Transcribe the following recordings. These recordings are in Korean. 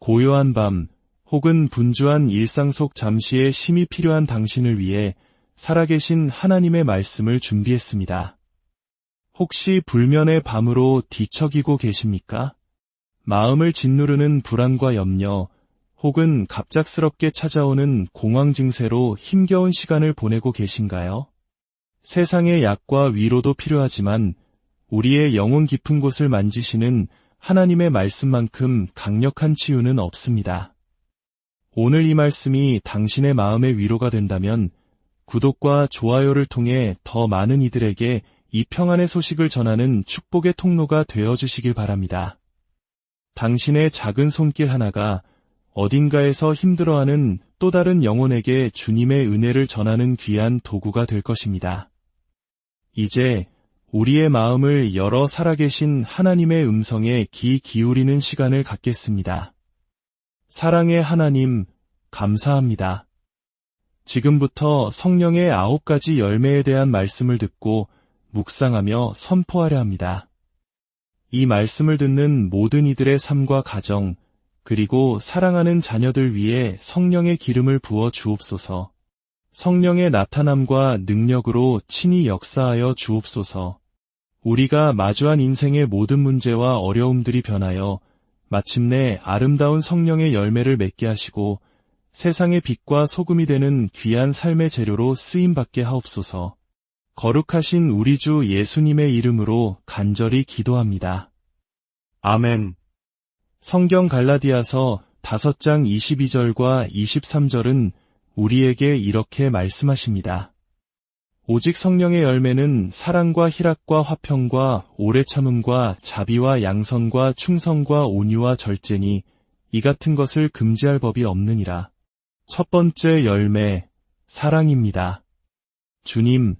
고요한 밤 혹은 분주한 일상 속 잠시의 쉼이 필요한 당신을 위해 살아계신 하나님의 말씀을 준비했습니다. 혹시 불면의 밤으로 뒤척이고 계십니까? 마음을 짓누르는 불안과 염려, 혹은 갑작스럽게 찾아오는 공황 증세로 힘겨운 시간을 보내고 계신가요? 세상의 약과 위로도 필요하지만 우리의 영혼 깊은 곳을 만지시는 하나님의 말씀만큼 강력한 치유는 없습니다. 오늘 이 말씀이 당신의 마음의 위로가 된다면 구독과 좋아요를 통해 더 많은 이들에게 이 평안의 소식을 전하는 축복의 통로가 되어주시길 바랍니다. 당신의 작은 손길 하나가 어딘가에서 힘들어하는 또 다른 영혼에게 주님의 은혜를 전하는 귀한 도구가 될 것입니다. 이제 우리의 마음을 열어 살아계신 하나님의 음성에 귀 기울이는 시간을 갖겠습니다. 사랑의 하나님, 감사합니다. 지금부터 성령의 9가지 열매에 대한 말씀을 듣고 묵상하며 선포하려 합니다. 이 말씀을 듣는 모든 이들의 삶과 가정, 그리고 사랑하는 자녀들 위해 성령의 기름을 부어 주옵소서. 성령의 나타남과 능력으로 친히 역사하여 주옵소서. 우리가 마주한 인생의 모든 문제와 어려움들이 변하여 마침내 아름다운 성령의 열매를 맺게 하시고 세상의 빛과 소금이 되는 귀한 삶의 재료로 쓰임받게 하옵소서. 거룩하신 우리 주 예수님의 이름으로 간절히 기도합니다. 아멘. 성경 갈라디아서 5장 22절과 23절은 우리에게 이렇게 말씀하십니다. 오직 성령의 열매는 사랑과 희락과 화평과 오래 참음과 자비와 양선과 충성과 온유와 절제니 이 같은 것을 금지할 법이 없느니라. 첫 번째 열매, 사랑입니다. 주님,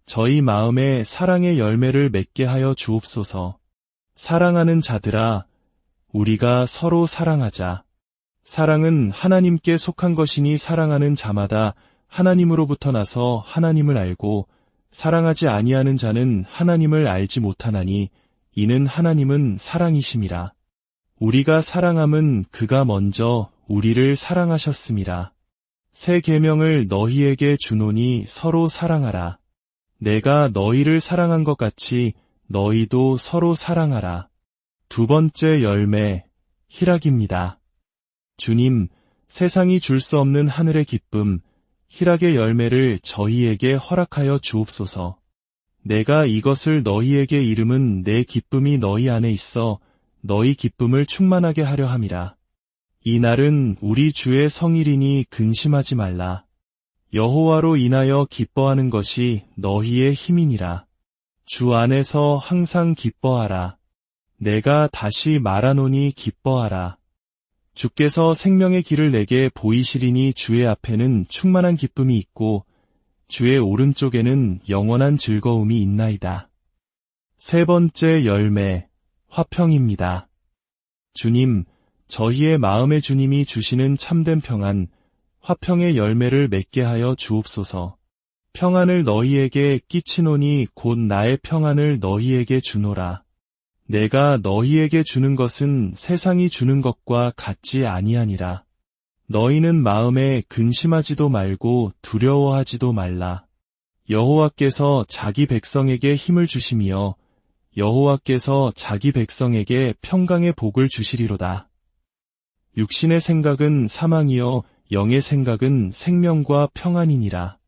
저희 마음에 사랑의 열매를 맺게 하여 주옵소서. 사랑하는 자들아, 우리가 서로 사랑하자. 사랑은 하나님께 속한 것이니 사랑하는 자마다 하나님으로부터 나서 하나님을 알고 사랑하지 아니하는 자는 하나님을 알지 못하나니 이는 하나님은 사랑이심이라. 우리가 사랑함은 그가 먼저 우리를 사랑하셨음이라. 새 계명을 너희에게 주노니 서로 사랑하라. 내가 너희를 사랑한 것 같이 너희도 서로 사랑하라. 두 번째 열매, 희락입니다. 주님, 세상이 줄 수 없는 하늘의 기쁨, 희락의 열매를 저희에게 허락하여 주옵소서. 내가 이것을 너희에게 이름은 내 기쁨이 너희 안에 있어 너희 기쁨을 충만하게 하려 함이라. 이 날은 우리 주의 성일이니 근심하지 말라. 여호와로 인하여 기뻐하는 것이 너희의 힘이니라. 주 안에서 항상 기뻐하라. 내가 다시 말하노니 기뻐하라. 주께서 생명의 길을 내게 보이시리니 주의 앞에는 충만한 기쁨이 있고 주의 오른쪽에는 영원한 즐거움이 있나이다. 세 번째 열매, 화평입니다. 주님, 저희의 마음의 주님이 주시는 참된 평안, 화평의 열매를 맺게 하여 주옵소서. 평안을 너희에게 끼치노니 곧 나의 평안을 너희에게 주노라. 내가 너희에게 주는 것은 세상이 주는 것과 같지 아니하니라. 너희는 마음에 근심하지도 말고 두려워하지도 말라. 여호와께서 자기 백성에게 힘을 주시며 여호와께서 자기 백성에게 평강의 복을 주시리로다. 육신의 생각은 사망이요 영의 생각은 생명과 평안이니라.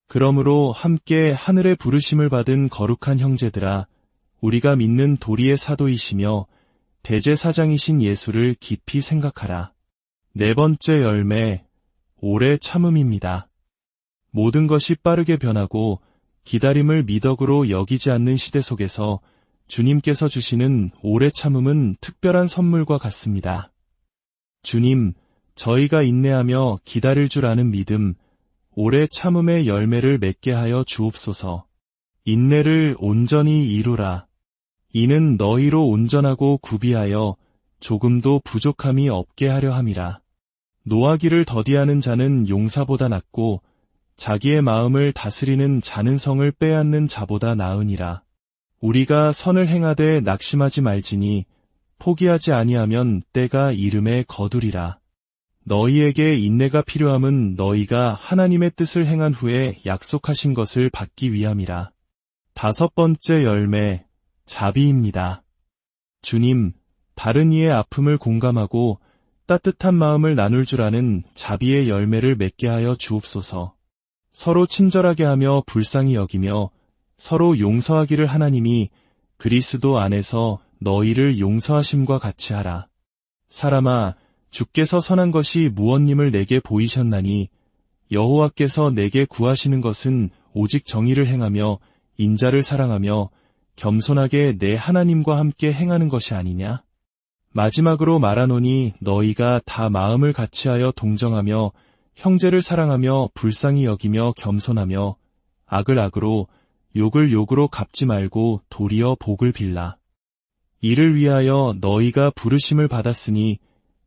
그러므로 함께 하늘의 부르심을 받은 거룩한 형제들아, 우리가 믿는 도리의 사도이시며 대제사장이신 예수를 깊이 생각하라. 네 번째 열매, 오래 참음입니다. 모든 것이 빠르게 변하고 기다림을 미덕으로 여기지 않는 시대 속에서 주님께서 주시는 오래 참음은 특별한 선물과 같습니다. 주님, 저희가 인내하며 기다릴 줄 아는 믿음, 오래 참음의 열매를 맺게 하여 주옵소서. 인내를 온전히 이루라. 이는 너희로 온전하고 구비하여 조금도 부족함이 없게 하려 함이라. 노하기를 더디하는 자는 용사보다 낫고 자기의 마음을 다스리는 자는 성을 빼앗는 자보다 나으니라. 우리가 선을 행하되 낙심하지 말지니 포기하지 아니하면 때가 이름에 거두리라. 너희에게 인내가 필요함은 너희가 하나님의 뜻을 행한 후에 약속하신 것을 받기 위함이라. 5번째 열매, 자비입니다. 주님, 다른 이의 아픔을 공감하고 따뜻한 마음을 나눌 줄 아는 자비의 열매를 맺게 하여 주옵소서. 서로 친절하게 하며 불쌍히 여기며 서로 용서하기를 하나님이 그리스도 안에서 너희를 용서하심과 같이 하라. 사람아, 주께서 선한 것이 무엇님을 내게 보이셨나니 여호와께서 내게 구하시는 것은 오직 정의를 행하며 인자를 사랑하며 겸손하게 내 하나님과 함께 행하는 것이 아니냐? 마지막으로 말하노니 너희가 다 마음을 같이하여 동정하며 형제를 사랑하며 불쌍히 여기며 겸손하며 악을 악으로 욕을 욕으로 갚지 말고 도리어 복을 빌라. 이를 위하여 너희가 부르심을 받았으니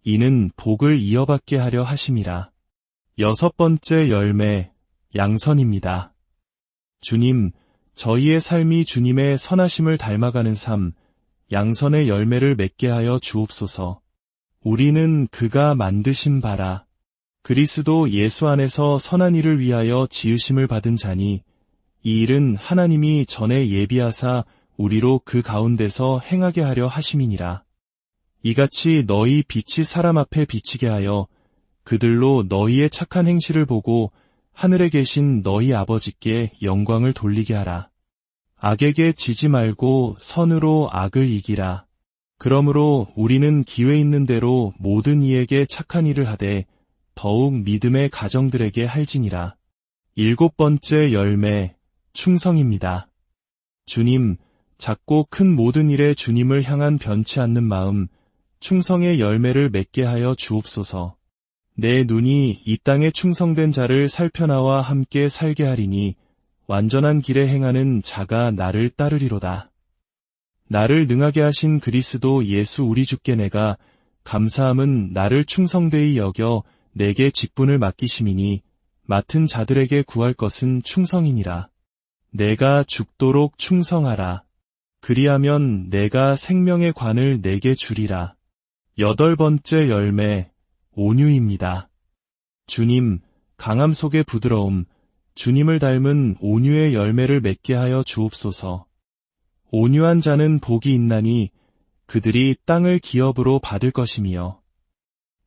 이는 복을 이어받게 하려 하심이라. 6번째 열매, 양선입니다. 주님, 저희의 삶이 주님의 선하심을 닮아가는 삶, 양선의 열매를 맺게 하여 주옵소서. 우리는 그가 만드신 바라. 그리스도 예수 안에서 선한 일을 위하여 지으심을 받은 자니 이 일은 하나님이 전에 예비하사 우리로 그 가운데서 행하게 하려 하심이니라. 이같이 너희 빛이 사람 앞에 비치게 하여 그들로 너희의 착한 행실을 보고 하늘에 계신 너희 아버지께 영광을 돌리게 하라. 악에게 지지 말고 선으로 악을 이기라. 그러므로 우리는 기회 있는 대로 모든 이에게 착한 일을 하되 더욱 믿음의 가정들에게 할지니라. 7번째 열매, 충성입니다. 주님, 작고 큰 모든 일에 주님을 향한 변치 않는 마음, 충성의 열매를 맺게 하여 주옵소서. 내 눈이 이 땅에 충성된 자를 살펴나와 함께 살게 하리니 완전한 길에 행하는 자가 나를 따르리로다. 나를 능하게 하신 그리스도 예수 우리 주께 내가 감사함은 나를 충성되이 여겨 내게 직분을 맡기심이니 맡은 자들에게 구할 것은 충성이니라. 내가 죽도록 충성하라. 그리하면 내가 생명의 관을 내게 주리라. 8번째 열매, 온유입니다. 주님, 강함 속의 부드러움, 주님을 닮은 온유의 열매를 맺게 하여 주옵소서. 온유한 자는 복이 있나니 그들이 땅을 기업으로 받을 것이며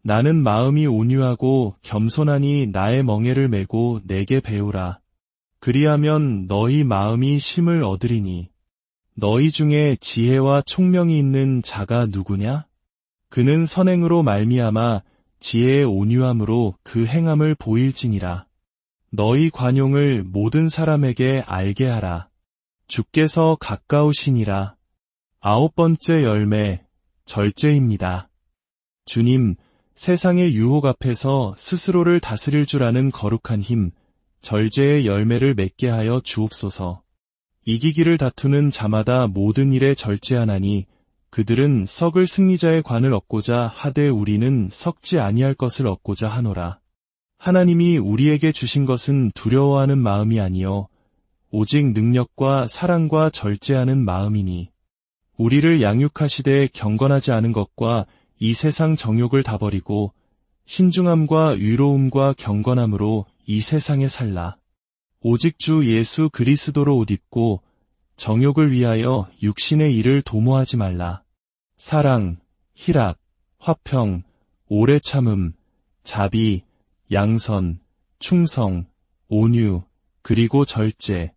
나는 마음이 온유하고 겸손하니 나의 멍에를 메고 내게 배우라. 그리하면 너희 마음이 쉼을 얻으리니 너희 중에 지혜와 총명이 있는 자가 누구냐? 그는 선행으로 말미암아 지혜의 온유함으로 그 행함을 보일지니라. 너희 관용을 모든 사람에게 알게 하라. 주께서 가까우시니라. 9번째 열매, 절제입니다. 주님, 세상의 유혹 앞에서 스스로를 다스릴 줄 아는 거룩한 힘, 절제의 열매를 맺게 하여 주옵소서. 이기기를 다투는 자마다 모든 일에 절제하나니 그들은 썩을 승리자의 관을 얻고자 하되 우리는 썩지 아니할 것을 얻고자 하노라. 하나님이 우리에게 주신 것은 두려워하는 마음이 아니요 오직 능력과 사랑과 절제하는 마음이니 우리를 양육하시되 경건하지 않은 것과 이 세상 정욕을 다 버리고 신중함과 위로움과 경건함으로 이 세상에 살라. 오직 주 예수 그리스도로 옷 입고 정욕을 위하여 육신의 일을 도모하지 말라. 사랑, 희락, 화평, 오래 참음, 자비, 양선, 충성, 온유, 그리고 절제.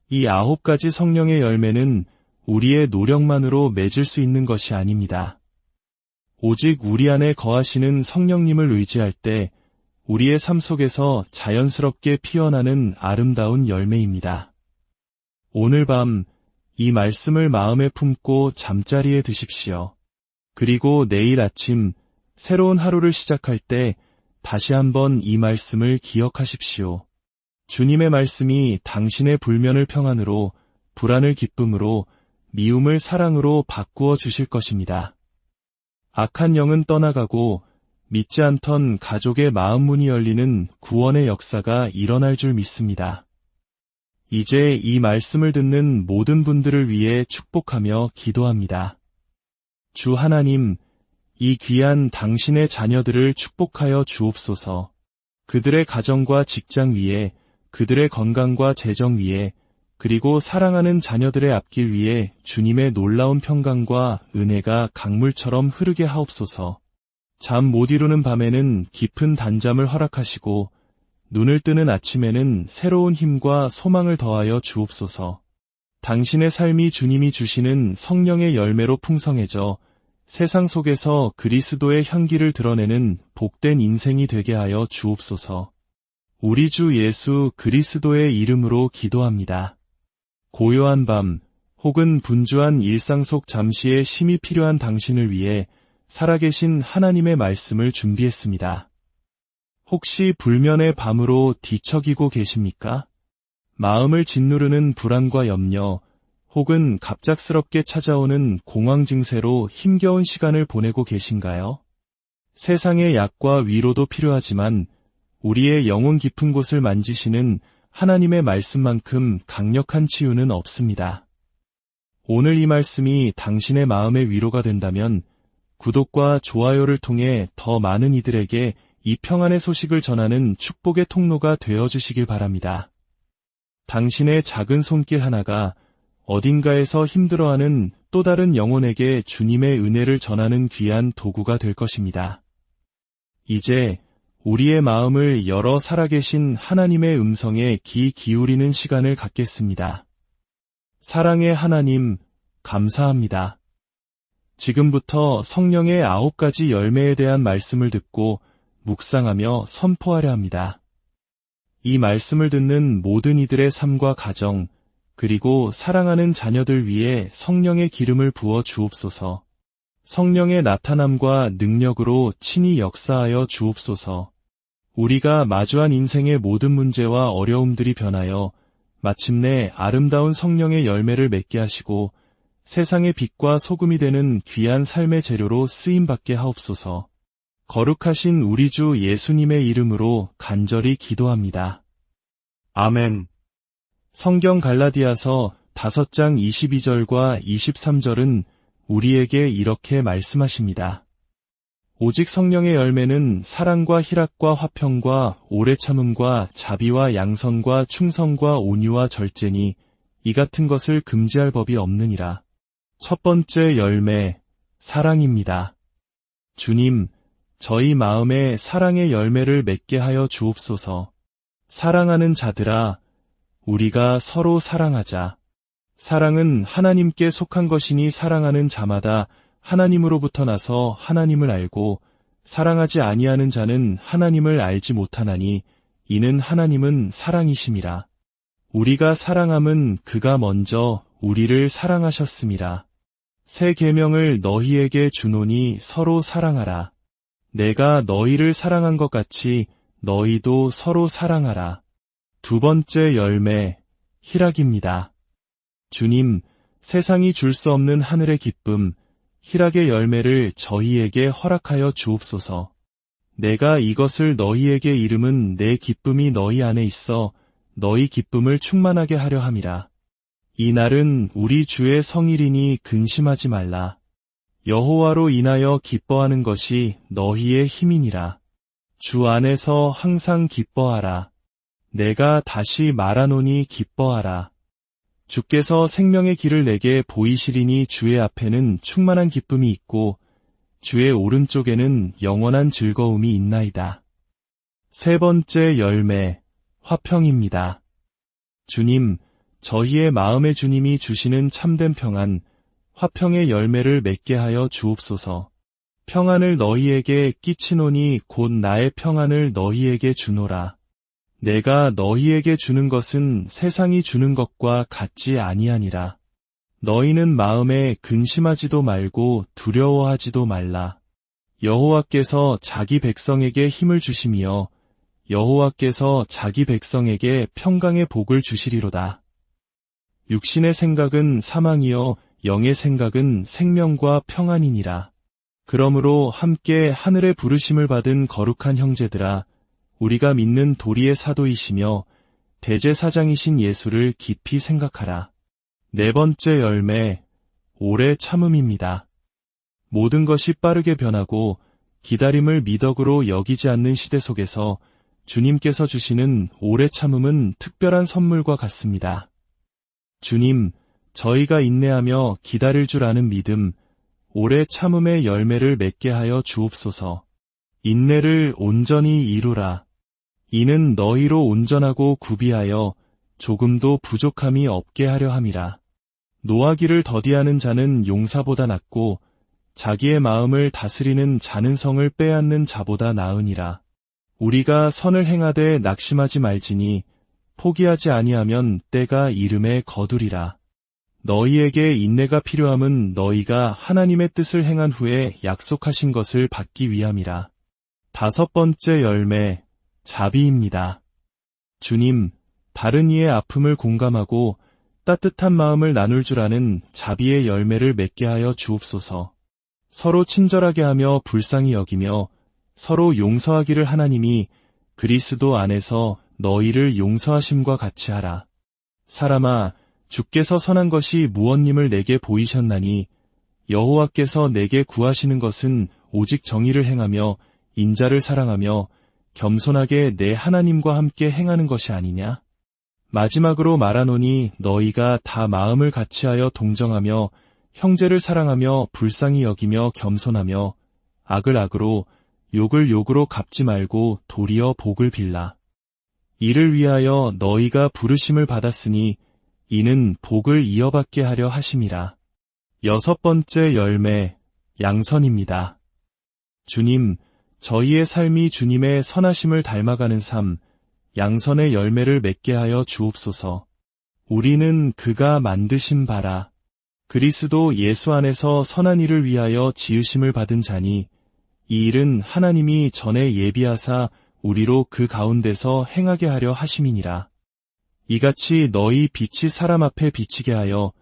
이 9가지 성령의 열매는 우리의 노력만으로 맺을 수 있는 것이 아닙니다. 오직 우리 안에 거하시는 성령님을 의지할 때 우리의 삶 속에서 자연스럽게 피어나는 아름다운 열매입니다. 오늘 밤 이 말씀을 마음에 품고 잠자리에 드십시오. 그리고 내일 아침 새로운 하루를 시작할 때 다시 한번 이 말씀을 기억하십시오. 주님의 말씀이 당신의 불면을 평안으로, 불안을 기쁨으로, 미움을 사랑으로 바꾸어 주실 것입니다. 악한 영은 떠나가고 믿지 않던 가족의 마음 문이 열리는 구원의 역사가 일어날 줄 믿습니다. 이제 이 말씀을 듣는 모든 분들을 위해 축복하며 기도합니다. 주 하나님, 이 귀한 당신의 자녀들을 축복하여 주옵소서. 그들의 가정과 직장 위에, 그들의 건강과 재정 위에, 그리고 사랑하는 자녀들의 앞길 위에 주님의 놀라운 평강과 은혜가 강물처럼 흐르게 하옵소서. 잠 못 이루는 밤에는 깊은 단잠을 허락하시고 눈을 뜨는 아침에는 새로운 힘과 소망을 더하여 주옵소서. 당신의 삶이 주님이 주시는 성령의 열매로 풍성해져 세상 속에서 그리스도의 향기를 드러내는 복된 인생이 되게 하여 주옵소서. 우리 주 예수 그리스도의 이름으로 기도합니다. 고요한 밤 혹은 분주한 일상 속 잠시의 쉼이 필요한 당신을 위해 살아계신 하나님의 말씀을 준비했습니다. 혹시 불면의 밤으로 뒤척이고 계십니까? 마음을 짓누르는 불안과 염려, 혹은 갑작스럽게 찾아오는 공황 증세로 힘겨운 시간을 보내고 계신가요? 세상의 약과 위로도 필요하지만 우리의 영혼 깊은 곳을 만지시는 하나님의 말씀만큼 강력한 치유는 없습니다. 오늘 이 말씀이 당신의 마음의 위로가 된다면 구독과 좋아요를 통해 더 많은 이들에게 이 평안의 소식을 전하는 축복의 통로가 되어주시길 바랍니다. 당신의 작은 손길 하나가 어딘가에서 힘들어하는 또 다른 영혼에게 주님의 은혜를 전하는 귀한 도구가 될 것입니다. 이제 우리의 마음을 열어 살아계신 하나님의 음성에 귀 기울이는 시간을 갖겠습니다. 사랑의 하나님, 감사합니다. 지금부터 성령의 9가지 열매에 대한 말씀을 듣고 묵상하며 선포하려 합니다. 이 말씀을 듣는 모든 이들의 삶과 가정, 그리고 사랑하는 자녀들 위해 성령의 기름을 부어 주옵소서. 성령의 나타남과 능력으로 친히 역사하여 주옵소서. 우리가 마주한 인생의 모든 문제와 어려움들이 변하여 마침내 아름다운 성령의 열매를 맺게 하시고 세상의 빛과 소금이 되는 귀한 삶의 재료로 쓰임받게 하옵소서. 거룩하신 우리 주 예수님의 이름으로 간절히 기도합니다. 아멘. 성경 갈라디아서 5장 22절과 23절은 우리에게 이렇게 말씀하십니다. 오직 성령의 열매는 사랑과 희락과 화평과 오래 참음과 자비와 양선과 충성과 온유와 절제니 이 같은 것을 금지할 법이 없느니라. 첫 번째 열매, 사랑입니다. 주님, 저희 마음에 사랑의 열매를 맺게 하여 주옵소서. 사랑하는 자들아, 우리가 서로 사랑하자. 사랑은 하나님께 속한 것이니 사랑하는 자마다 하나님으로부터 나서 하나님을 알고 사랑하지 아니하는 자는 하나님을 알지 못하나니 이는 하나님은 사랑이심이라. 우리가 사랑함은 그가 먼저 우리를 사랑하셨음이라. 새 계명을 너희에게 주노니 서로 사랑하라. 내가 너희를 사랑한 것 같이 너희도 서로 사랑하라. 두 번째 열매, 희락입니다. 주님, 세상이 줄 수 없는 하늘의 기쁨, 희락의 열매를 저희에게 허락하여 주옵소서. 내가 이것을 너희에게 이름은 내 기쁨이 너희 안에 있어 너희 기쁨을 충만하게 하려 함이라. 이 날은 우리 주의 성일이니 근심하지 말라. 여호와로 인하여 기뻐하는 것이 너희의 힘이니라. 주 안에서 항상 기뻐하라. 내가 다시 말하노니 기뻐하라. 주께서 생명의 길을 내게 보이시리니 주의 앞에는 충만한 기쁨이 있고 주의 오른쪽에는 영원한 즐거움이 있나이다. 세 번째 열매, 화평입니다. 주님, 저희의 마음의 주님이 주시는 참된 평안, 화평의 열매를 맺게 하여 주옵소서. 평안을 너희에게 끼치노니 곧 나의 평안을 너희에게 주노라. 내가 너희에게 주는 것은 세상이 주는 것과 같지 아니하니라. 너희는 마음에 근심하지도 말고 두려워하지도 말라. 여호와께서 자기 백성에게 힘을 주시며 여호와께서 자기 백성에게 평강의 복을 주시리로다. 육신의 생각은 사망이요 영의 생각은 생명과 평안이니라. 그러므로 함께 하늘의 부르심을 받은 거룩한 형제들아, 우리가 믿는 도리의 사도이시며 대제사장이신 예수를 깊이 생각하라. 네 번째 열매, 오래 참음입니다. 모든 것이 빠르게 변하고 기다림을 미덕으로 여기지 않는 시대 속에서 주님께서 주시는 오래 참음은 특별한 선물과 같습니다. 주님, 저희가 인내하며 기다릴 줄 아는 믿음, 오래 참음의 열매를 맺게 하여 주옵소서. 인내를 온전히 이루라. 이는 너희로 온전하고 구비하여 조금도 부족함이 없게 하려 함이라. 노하기를 더디하는 자는 용사보다 낫고 자기의 마음을 다스리는 자는 성을 빼앗는 자보다 나으니라. 우리가 선을 행하되 낙심하지 말지니 포기하지 아니하면 때가 이름에 거두리라. 너희에게 인내가 필요함은 너희가 하나님의 뜻을 행한 후에 약속하신 것을 받기 위함이라. 5번째 열매, 자비입니다. 주님, 다른 이의 아픔을 공감하고 따뜻한 마음을 나눌 줄 아는 자비의 열매를 맺게 하여 주옵소서. 서로 친절하게 하며 불쌍히 여기며 서로 용서하기를 하나님이 그리스도 안에서 너희를 용서하심과 같이 하라. 사람아, 주께서 선한 것이 무엇님을 내게 보이셨나니 여호와께서 내게 구하시는 것은 오직 정의를 행하며 인자를 사랑하며 겸손하게 내 하나님과 함께 행하는 것이 아니냐? 마지막으로 말하노니 너희가 다 마음을 같이하여 동정하며 형제를 사랑하며 불쌍히 여기며 겸손하며 악을 악으로 욕을 욕으로 갚지 말고 도리어 복을 빌라. 이를 위하여 너희가 부르심을 받았으니 이는 복을 이어받게 하려 하심이라. 6번째 열매, 양선입니다. 주님, 저희의 삶이 주님의 선하심을 닮아가는 삶, 양선의 열매를 맺게 하여 주옵소서. 우리는 그가 만드신 바라. 그리스도 예수 안에서 선한 일을 위하여 지으심을 받은 자니 이 일은 하나님이 전에 예비하사 우리로 그 가운데서 행하게 하려 하심이니라. 이같이 너희 빛이 사람 앞에 비치게 하여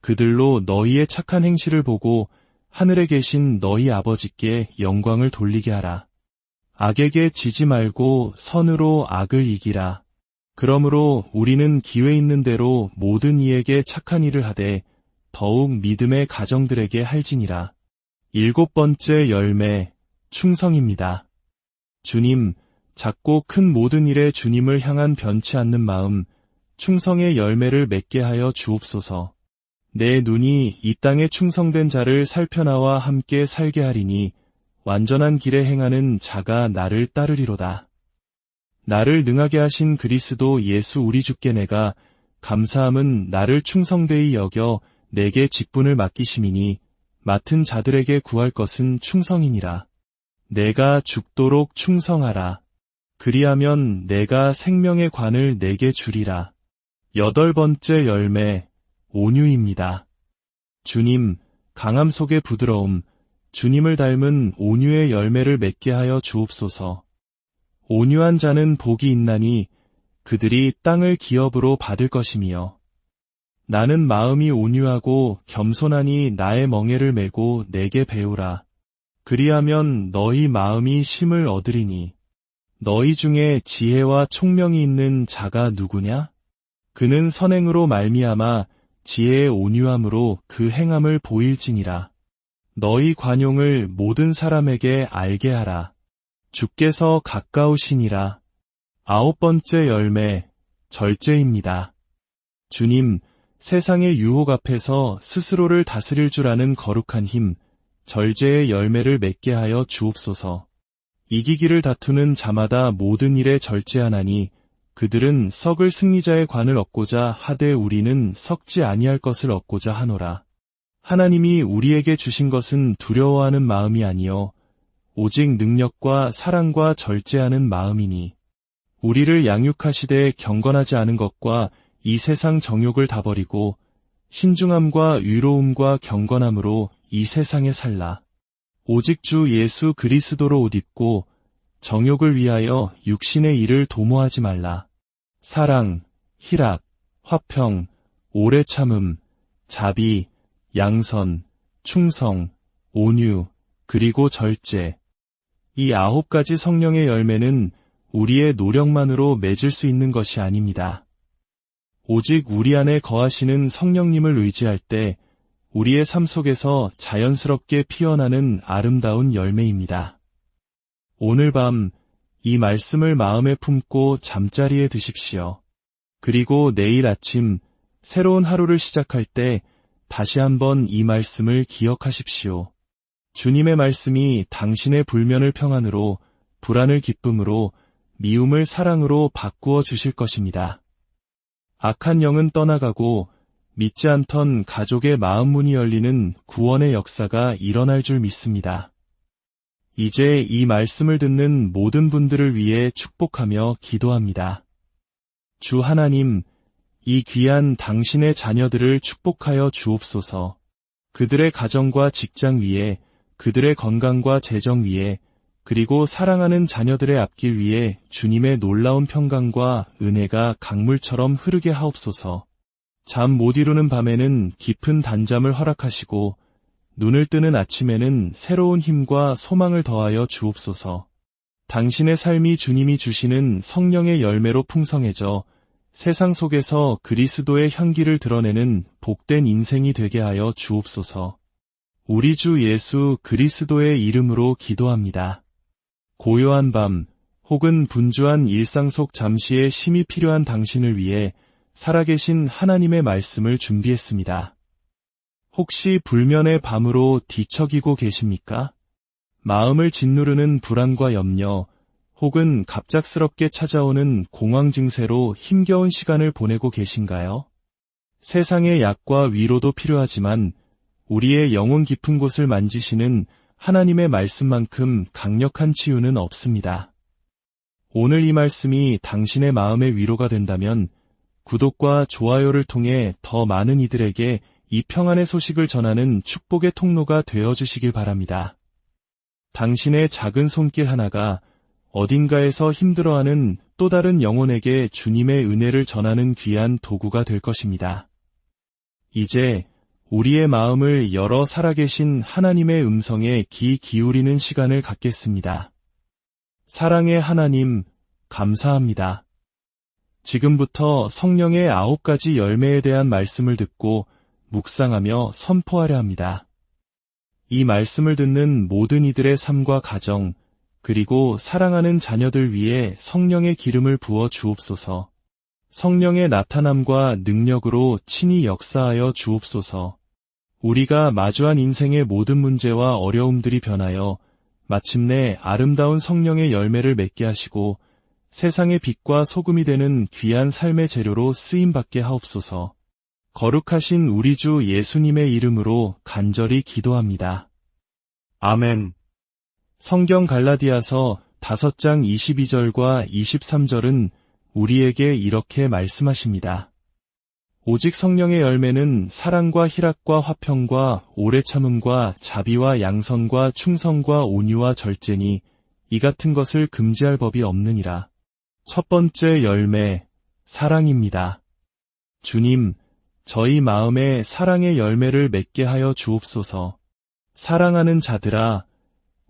그들로 너희의 착한 행실을 보고 하늘에 계신 너희 아버지께 영광을 돌리게 하라. 악에게 지지 말고 선으로 악을 이기라. 그러므로 우리는 기회 있는 대로 모든 이에게 착한 일을 하되 더욱 믿음의 가정들에게 할지니라. 7번째 열매, 충성입니다. 주님, 작고 큰 모든 일에 주님을 향한 변치 않는 마음, 충성의 열매를 맺게 하여 주옵소서. 내 눈이 이 땅에 충성된 자를 살펴나와 함께 살게 하리니 완전한 길에 행하는 자가 나를 따르리로다. 나를 능하게 하신 그리스도 예수 우리 주께 내가 감사함은 나를 충성되이 여겨 내게 직분을 맡기심이니 맡은 자들에게 구할 것은 충성이니라. 내가 죽도록 충성하라. 그리하면 내가 생명의 관을 내게 주리라. 8번째 열매, 온유입니다. 주님, 강함 속의 부드러움, 주님을 닮은 온유의 열매를 맺게 하여 주옵소서. 온유한 자는 복이 있나니 그들이 땅을 기업으로 받을 것이며 나는 마음이 온유하고 겸손하니 나의 멍에를 메고 내게 배우라. 그리하면 너희 마음이 쉼을 얻으리니 너희 중에 지혜와 총명이 있는 자가 누구냐? 그는 선행으로 말미암아 지혜의 온유함으로 그 행함을 보일지니라. 너희 관용을 모든 사람에게 알게 하라. 주께서 가까우시니라. 9번째 열매, 절제입니다. 주님, 세상의 유혹 앞에서 스스로를 다스릴 줄 아는 거룩한 힘, 절제의 열매를 맺게 하여 주옵소서. 이기기를 다투는 자마다 모든 일에 절제하나니 그들은 썩을 승리자의 관을 얻고자 하되 우리는 썩지 아니할 것을 얻고자 하노라. 하나님이 우리에게 주신 것은 두려워하는 마음이 아니요 오직 능력과 사랑과 절제하는 마음이니 우리를 양육하시되 경건하지 않은 것과 이 세상 정욕을 다 버리고 신중함과 의로움과 경건함으로 이 세상에 살라. 오직 주 예수 그리스도로 옷 입고 정욕을 위하여 육신의 일을 도모하지 말라. 사랑, 희락, 화평, 오래 참음, 자비, 양선, 충성, 온유, 그리고 절제. 이 9가지 성령의 열매는 우리의 노력만으로 맺을 수 있는 것이 아닙니다. 오직 우리 안에 거하시는 성령님을 의지할 때 우리의 삶 속에서 자연스럽게 피어나는 아름다운 열매입니다. 오늘 밤 이 말씀을 마음에 품고 잠자리에 드십시오. 그리고 내일 아침 새로운 하루를 시작할 때 다시 한번 이 말씀을 기억하십시오. 주님의 말씀이 당신의 불면을 평안으로, 불안을 기쁨으로, 미움을 사랑으로 바꾸어 주실 것입니다. 악한 영은 떠나가고 믿지 않던 가족의 마음 문이 열리는 구원의 역사가 일어날 줄 믿습니다. 이제 이 말씀을 듣는 모든 분들을 위해 축복하며 기도합니다. 주 하나님, 이 귀한 당신의 자녀들을 축복하여 주옵소서. 그들의 가정과 직장 위에, 그들의 건강과 재정 위에, 그리고 사랑하는 자녀들의 앞길 위에 주님의 놀라운 평강과 은혜가 강물처럼 흐르게 하옵소서. 잠 못 이루는 밤에는 깊은 단잠을 허락하시고 눈을 뜨는 아침에는 새로운 힘과 소망을 더하여 주옵소서. 당신의 삶이 주님이 주시는 성령의 열매로 풍성해져 세상 속에서 그리스도의 향기를 드러내는 복된 인생이 되게 하여 주옵소서. 우리 주 예수 그리스도의 이름으로 기도합니다. 고요한 밤 혹은 분주한 일상 속 잠시의 쉼이 필요한 당신을 위해 살아계신 하나님의 말씀을 준비했습니다. 혹시 불면의 밤으로 뒤척이고 계십니까? 마음을 짓누르는 불안과 염려, 혹은 갑작스럽게 찾아오는 공황 증세로 힘겨운 시간을 보내고 계신가요? 세상의 약과 위로도 필요하지만 우리의 영혼 깊은 곳을 만지시는 하나님의 말씀만큼 강력한 치유는 없습니다. 오늘 이 말씀이 당신의 마음의 위로가 된다면 구독과 좋아요를 통해 더 많은 이들에게 이 평안의 소식을 전하는 축복의 통로가 되어주시길 바랍니다. 당신의 작은 손길 하나가 어딘가에서 힘들어하는 또 다른 영혼에게 주님의 은혜를 전하는 귀한 도구가 될 것입니다. 이제 우리의 마음을 열어 살아계신 하나님의 음성에 귀 기울이는 시간을 갖겠습니다. 사랑의 하나님, 감사합니다. 지금부터 성령의 9가지 열매에 대한 말씀을 듣고 묵상하며 선포하려 합니다. 이 말씀을 듣는 모든 이들의 삶과 가정, 그리고 사랑하는 자녀들 위해 성령의 기름을 부어 주옵소서. 성령의 나타남과 능력으로 친히 역사하여 주옵소서. 우리가 마주한 인생의 모든 문제와 어려움들이 변하여 마침내 아름다운 성령의 열매를 맺게 하시고 세상의 빛과 소금이 되는 귀한 삶의 재료로 쓰임받게 하옵소서. 거룩하신 우리 주 예수님의 이름으로 간절히 기도합니다. 아멘. 성경 갈라디아서 5장 22절과 23절은 우리에게 이렇게 말씀하십니다. 오직 성령의 열매는 사랑과 희락과 화평과 오래 참음과 자비와 양선과 충성과 온유와 절제니 이 같은 것을 금지할 법이 없느니라. 첫 번째 열매, 사랑입니다. 주님, 저희 마음에 사랑의 열매를 맺게 하여 주옵소서. 사랑하는 자들아,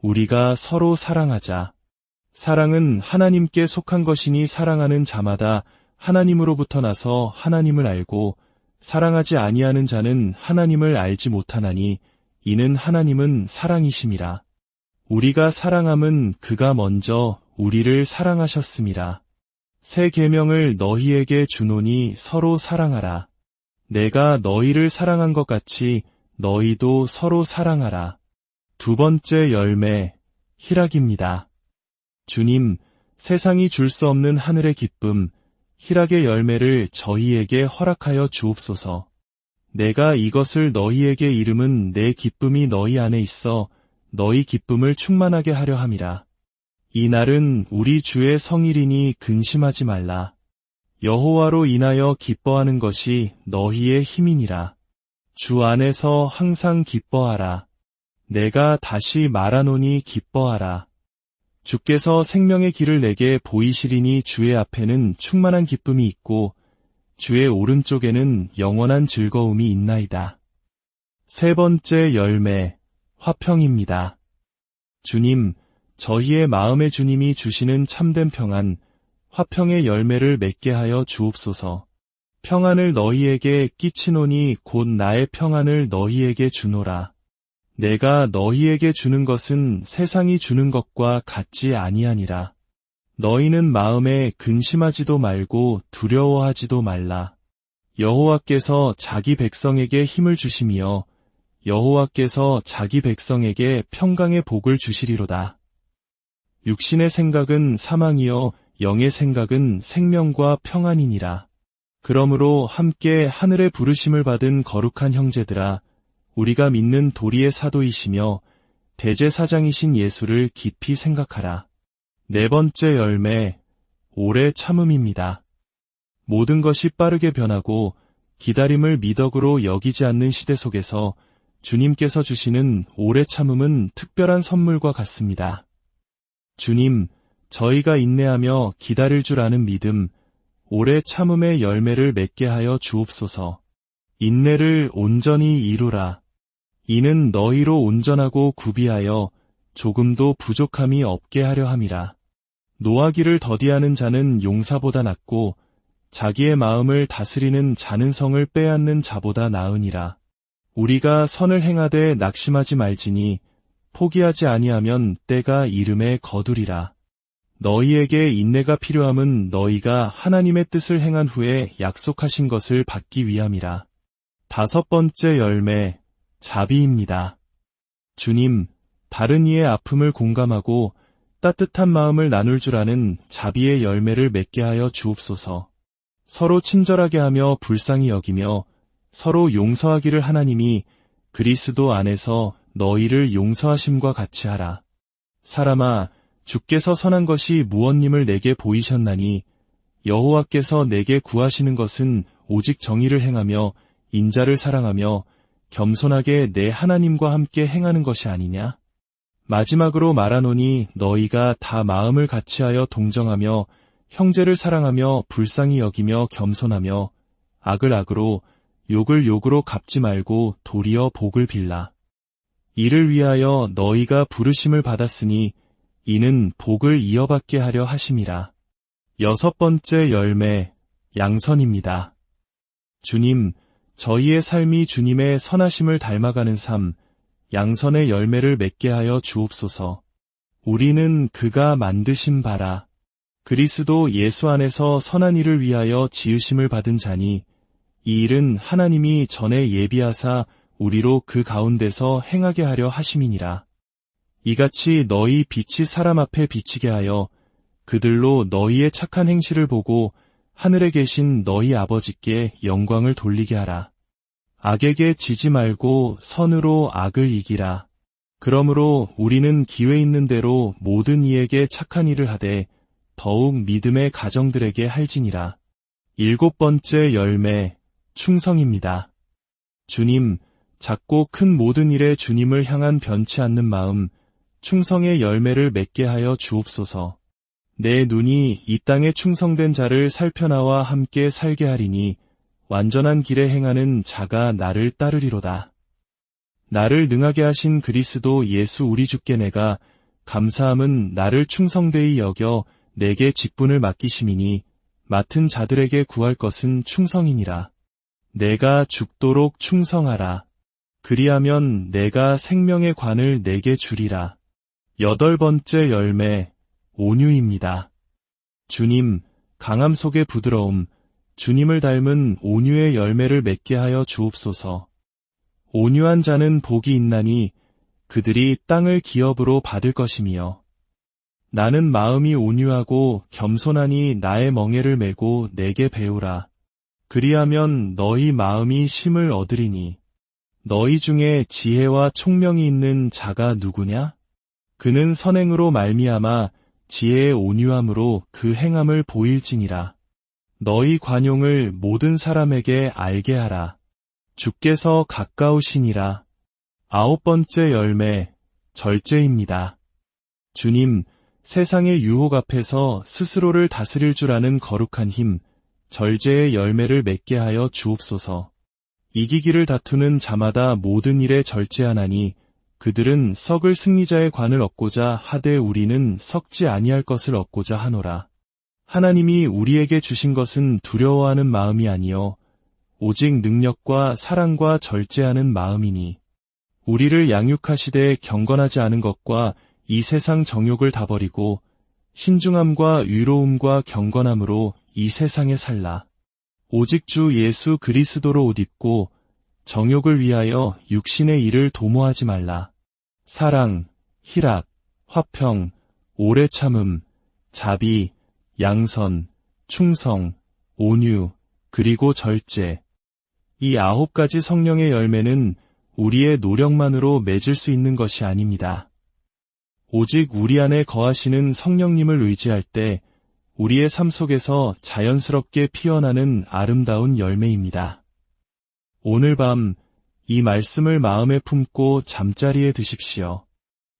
우리가 서로 사랑하자. 사랑은 하나님께 속한 것이니 사랑하는 자마다 하나님으로부터 나서 하나님을 알고 사랑하지 아니하는 자는 하나님을 알지 못하나니 이는 하나님은 사랑이심이라. 우리가 사랑함은 그가 먼저 우리를 사랑하셨음이라. 새 계명을 너희에게 주노니 서로 사랑하라. 내가 너희를 사랑한 것 같이 너희도 서로 사랑하라. 두 번째 열매, 희락입니다. 주님, 세상이 줄 수 없는 하늘의 기쁨, 희락의 열매를 저희에게 허락하여 주옵소서. 내가 이것을 너희에게 이름은 내 기쁨이 너희 안에 있어 너희 기쁨을 충만하게 하려 함이라. 이 날은 우리 주의 성일이니 근심하지 말라. 여호와로 인하여 기뻐하는 것이 너희의 힘이니라. 주 안에서 항상 기뻐하라. 내가 다시 말하노니 기뻐하라. 주께서 생명의 길을 내게 보이시리니 주의 앞에는 충만한 기쁨이 있고 주의 오른쪽에는 영원한 즐거움이 있나이다. 세 번째 열매, 화평입니다. 주님, 저희의 마음에 주님이 주시는 참된 평안, 화평의 열매를 맺게 하여 주옵소서. 평안을 너희에게 끼치노니 곧 나의 평안을 너희에게 주노라. 내가 너희에게 주는 것은 세상이 주는 것과 같지 아니하니라. 너희는 마음에 근심하지도 말고 두려워하지도 말라. 여호와께서 자기 백성에게 힘을 주시며 여호와께서 자기 백성에게 평강의 복을 주시리로다. 육신의 생각은 사망이요 영의 생각은 생명과 평안이니라. 그러므로 함께 하늘의 부르심을 받은 거룩한 형제들아, 우리가 믿는 도리의 사도이시며 대제사장이신 예수를 깊이 생각하라. 네 번째 열매, 오래 참음입니다. 모든 것이 빠르게 변하고 기다림을 미덕으로 여기지 않는 시대 속에서 주님께서 주시는 오래 참음은 특별한 선물과 같습니다. 주님, 저희가 인내하며 기다릴 줄 아는 믿음, 오래 참음의 열매를 맺게 하여 주옵소서. 인내를 온전히 이루라. 이는 너희로 온전하고 구비하여 조금도 부족함이 없게 하려 함이라. 노하기를 더디하는 자는 용사보다 낫고 자기의 마음을 다스리는 자는 성을 빼앗는 자보다 나으니라. 우리가 선을 행하되 낙심하지 말지니 포기하지 아니하면 때가 이름에 거두리라. 너희에게 인내가 필요함은 너희가 하나님의 뜻을 행한 후에 약속하신 것을 받기 위함이라. 다섯 번째 열매, 자비입니다. 주님, 다른 이의 아픔을 공감하고 따뜻한 마음을 나눌 줄 아는 자비의 열매를 맺게 하여 주옵소서. 서로 친절하게 하며 불쌍히 여기며 서로 용서하기를 하나님이 그리스도 안에서 너희를 용서하심과 같이 하라. 사람아, 주께서 선한 것이 무엇님을 내게 보이셨나니 여호와께서 내게 구하시는 것은 오직 정의를 행하며 인자를 사랑하며 겸손하게 내 하나님과 함께 행하는 것이 아니냐? 마지막으로 말하노니 너희가 다 마음을 같이하여 동정하며 형제를 사랑하며 불쌍히 여기며 겸손하며 악을 악으로 욕을 욕으로 갚지 말고 도리어 복을 빌라. 이를 위하여 너희가 부르심을 받았으니 이는 복을 이어받게 하려 하심이라. 여섯 번째 열매, 양선입니다. 주님, 저희의 삶이 주님의 선하심을 닮아가는 삶, 양선의 열매를 맺게 하여 주옵소서. 우리는 그가 만드신 바라. 그리스도 예수 안에서 선한 일을 위하여 지으심을 받은 자니 이 일은 하나님이 전에 예비하사 우리로 그 가운데서 행하게 하려 하심이니라. 이같이 너희 빛이 사람 앞에 비치게 하여 그들로 너희의 착한 행실을 보고 하늘에 계신 너희 아버지께 영광을 돌리게 하라. 악에게 지지 말고 선으로 악을 이기라. 그러므로 우리는 기회 있는 대로 모든 이에게 착한 일을 하되 더욱 믿음의 가정들에게 할지니라. 일곱 번째 열매, 충성입니다. 주님, 작고 큰 모든 일에 주님을 향한 변치 않는 마음, 충성의 열매를 맺게 하여 주옵소서. 내 눈이 이 땅에 충성된 자를 살펴나와 함께 살게 하리니 완전한 길에 행하는 자가 나를 따르리로다. 나를 능하게 하신 그리스도 예수 우리 주께 내가 감사함은 나를 충성되이 여겨 내게 직분을 맡기심이니 맡은 자들에게 구할 것은 충성이니라. 내가 죽도록 충성하라. 그리하면 내가 생명의 관을 내게 주리라. 여덟 번째 열매, 온유입니다. 주님, 강함 속의 부드러움, 주님을 닮은 온유의 열매를 맺게 하여 주옵소서. 온유한 자는 복이 있나니 그들이 땅을 기업으로 받을 것이며 나는 마음이 온유하고 겸손하니 나의 멍에를 메고 내게 배우라. 그리하면 너희 마음이 쉼을 얻으리니 너희 중에 지혜와 총명이 있는 자가 누구냐? 그는 선행으로 말미암아 지혜의 온유함으로 그 행함을 보일지니라. 너희 관용을 모든 사람에게 알게 하라. 주께서 가까우시니라. 아홉 번째 열매, 절제입니다. 주님, 세상의 유혹 앞에서 스스로를 다스릴 줄 아는 거룩한 힘, 절제의 열매를 맺게 하여 주옵소서. 이기기를 다투는 자마다 모든 일에 절제하나니 그들은 썩을 승리자의 관을 얻고자 하되 우리는 썩지 아니할 것을 얻고자 하노라. 하나님이 우리에게 주신 것은 두려워하는 마음이 아니요 오직 능력과 사랑과 절제하는 마음이니 우리를 양육하시되 경건하지 않은 것과 이 세상 정욕을 다 버리고 신중함과 위로움과 경건함으로 이 세상에 살라. 오직 주 예수 그리스도로 옷 입고 정욕을 위하여 육신의 일을 도모하지 말라. 사랑, 희락, 화평, 오래 참음, 자비, 양선, 충성, 온유, 그리고 절제. 이 9가지 성령의 열매는 우리의 노력만으로 맺을 수 있는 것이 아닙니다. 오직 우리 안에 거하시는 성령님을 의지할 때 우리의 삶 속에서 자연스럽게 피어나는 아름다운 열매입니다. 오늘 밤 이 말씀을 마음에 품고 잠자리에 드십시오.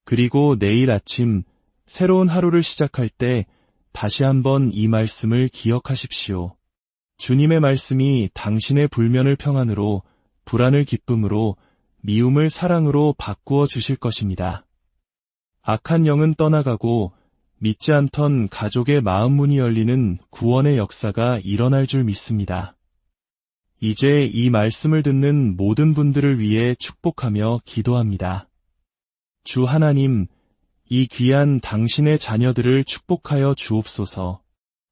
그리고 내일 아침 새로운 하루를 시작할 때 다시 한번 이 말씀을 기억하십시오. 주님의 말씀이 당신의 불면을 평안으로, 불안을 기쁨으로, 미움을 사랑으로 바꾸어 주실 것입니다. 악한 영은 떠나가고 믿지 않던 가족의 마음 문이 열리는 구원의 역사가 일어날 줄 믿습니다. 이제 이 말씀을 듣는 모든 분들을 위해 축복하며 기도합니다. 주 하나님, 이 귀한 당신의 자녀들을 축복하여 주옵소서.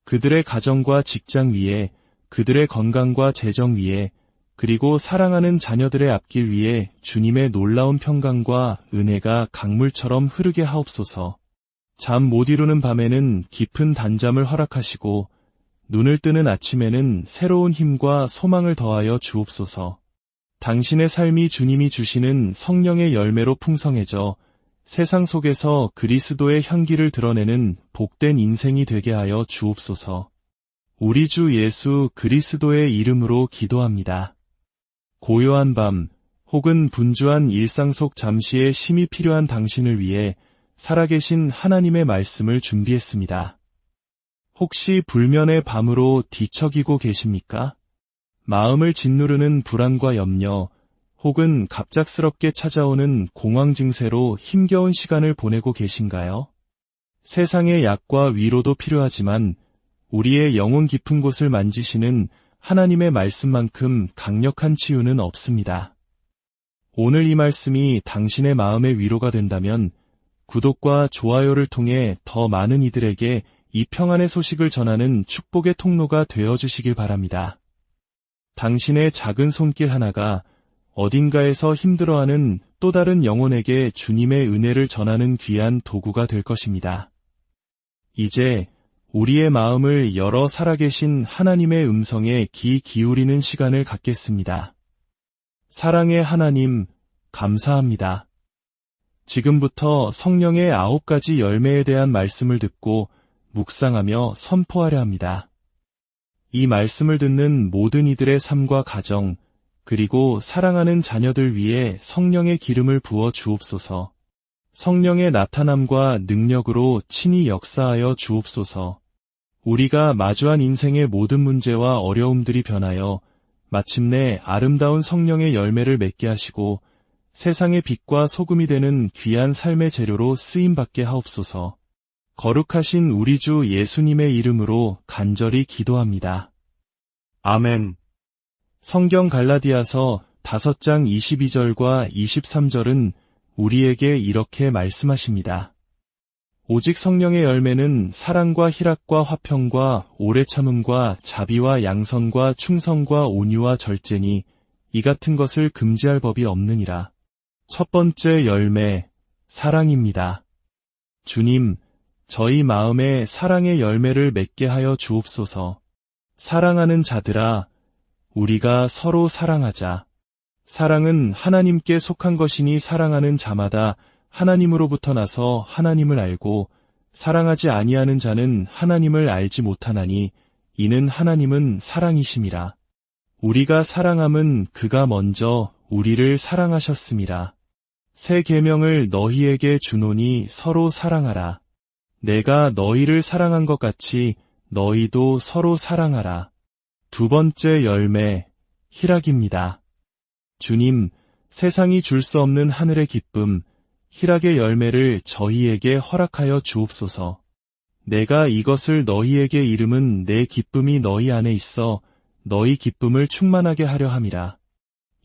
그들의 가정과 직장 위에, 그들의 건강과 재정 위에, 그리고 사랑하는 자녀들의 앞길 위에 주님의 놀라운 평강과 은혜가 강물처럼 흐르게 하옵소서. 잠 못 이루는 밤에는 깊은 단잠을 허락하시고 눈을 뜨는 아침에는 새로운 힘과 소망을 더하여 주옵소서. 당신의 삶이 주님이 주시는 성령의 열매로 풍성해져 세상 속에서 그리스도의 향기를 드러내는 복된 인생이 되게 하여 주옵소서. 우리 주 예수 그리스도의 이름으로 기도합니다. 고요한 밤 혹은 분주한 일상 속 잠시의 쉼이 필요한 당신을 위해 살아계신 하나님의 말씀을 준비했습니다. 혹시 불면의 밤으로 뒤척이고 계십니까? 마음을 짓누르는 불안과 염려, 혹은 갑작스럽게 찾아오는 공황 증세로 힘겨운 시간을 보내고 계신가요? 세상의 약과 위로도 필요하지만 우리의 영혼 깊은 곳을 만지시는 하나님의 말씀만큼 강력한 치유는 없습니다. 오늘 이 말씀이 당신의 마음의 위로가 된다면 구독과 좋아요를 통해 더 많은 이들에게 이 평안의 소식을 전하는 축복의 통로가 되어주시길 바랍니다. 당신의 작은 손길 하나가 어딘가에서 힘들어하는 또 다른 영혼에게 주님의 은혜를 전하는 귀한 도구가 될 것입니다. 이제 우리의 마음을 열어 살아계신 하나님의 음성에 귀 기울이는 시간을 갖겠습니다. 사랑의 하나님, 감사합니다. 지금부터 성령의 9가지 열매에 대한 말씀을 듣고 묵상하며 선포하려 합니다. 이 말씀을 듣는 모든 이들의 삶과 가정, 그리고 사랑하는 자녀들 위해 성령의 기름을 부어 주옵소서. 성령의 나타남과 능력으로 친히 역사하여 주옵소서. 우리가 마주한 인생의 모든 문제와 어려움들이 변하여 마침내 아름다운 성령의 열매를 맺게 하시고 세상의 빛과 소금이 되는 귀한 삶의 재료로 쓰임받게 하옵소서. 거룩하신 우리 주 예수님의 이름으로 간절히 기도합니다. 아멘. 성경 갈라디아서 5장 22절과 23절은 우리에게 이렇게 말씀하십니다. 오직 성령의 열매는 사랑과 희락과 화평과 오래 참음과 자비와 양선과 충성과 온유와 절제니 이 같은 것을 금지할 법이 없느니라. 첫 번째 열매, 사랑입니다. 주님, 저희 마음에 사랑의 열매를 맺게 하여 주옵소서. 사랑하는 자들아, 우리가 서로 사랑하자. 사랑은 하나님께 속한 것이니 사랑하는 자마다 하나님으로부터 나서 하나님을 알고 사랑하지 아니하는 자는 하나님을 알지 못하나니 이는 하나님은 사랑이심이라. 우리가 사랑함은 그가 먼저 우리를 사랑하셨음이라. 새 계명을 너희에게 주노니 서로 사랑하라. 내가 너희를 사랑한 것 같이 너희도 서로 사랑하라. 두 번째 열매, 희락입니다. 주님, 세상이 줄 수 없는 하늘의 기쁨, 희락의 열매를 저희에게 허락하여 주옵소서. 내가 이것을 너희에게 이름은 내 기쁨이 너희 안에 있어 너희 기쁨을 충만하게 하려 함이라.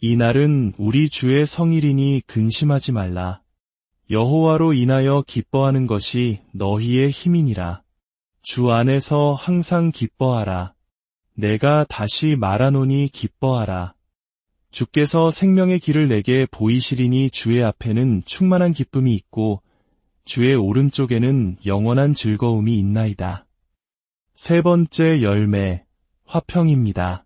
이 날은 우리 주의 성일이니 근심하지 말라. 여호와로 인하여 기뻐하는 것이 너희의 힘이니라. 주 안에서 항상 기뻐하라. 내가 다시 말하노니 기뻐하라. 주께서 생명의 길을 내게 보이시리니 주의 앞에는 충만한 기쁨이 있고 주의 오른쪽에는 영원한 즐거움이 있나이다. 세 번째 열매, 화평입니다.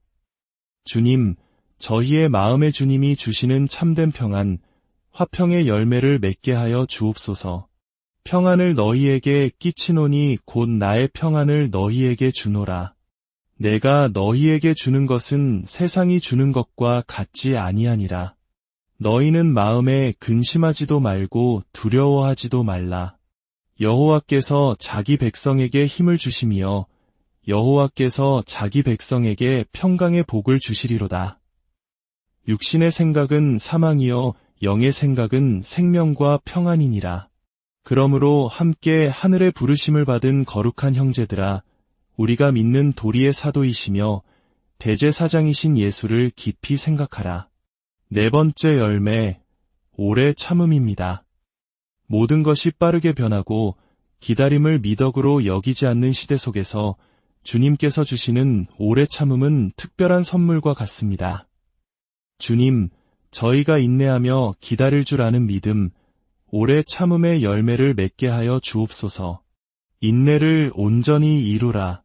주님, 저희의 마음의 주님이 주시는 참된 평안, 화평의 열매를 맺게 하여 주옵소서. 평안을 너희에게 끼치노니 곧 나의 평안을 너희에게 주노라. 내가 너희에게 주는 것은 세상이 주는 것과 같지 아니하니라. 너희는 마음에 근심하지도 말고 두려워하지도 말라. 여호와께서 자기 백성에게 힘을 주시며 여호와께서 자기 백성에게 평강의 복을 주시리로다. 육신의 생각은 사망이요 영의 생각은 생명과 평안이니라. 그러므로 함께 하늘의 부르심을 받은 거룩한 형제들아, 우리가 믿는 도리의 사도이시며 대제사장이신 예수를 깊이 생각하라. 네 번째 열매, 오래 참음입니다. 모든 것이 빠르게 변하고 기다림을 미덕으로 여기지 않는 시대 속에서 주님께서 주시는 오래 참음은 특별한 선물과 같습니다. 주님, 저희가 인내하며 기다릴 줄 아는 믿음, 오래 참음의 열매를 맺게 하여 주옵소서. 인내를 온전히 이루라.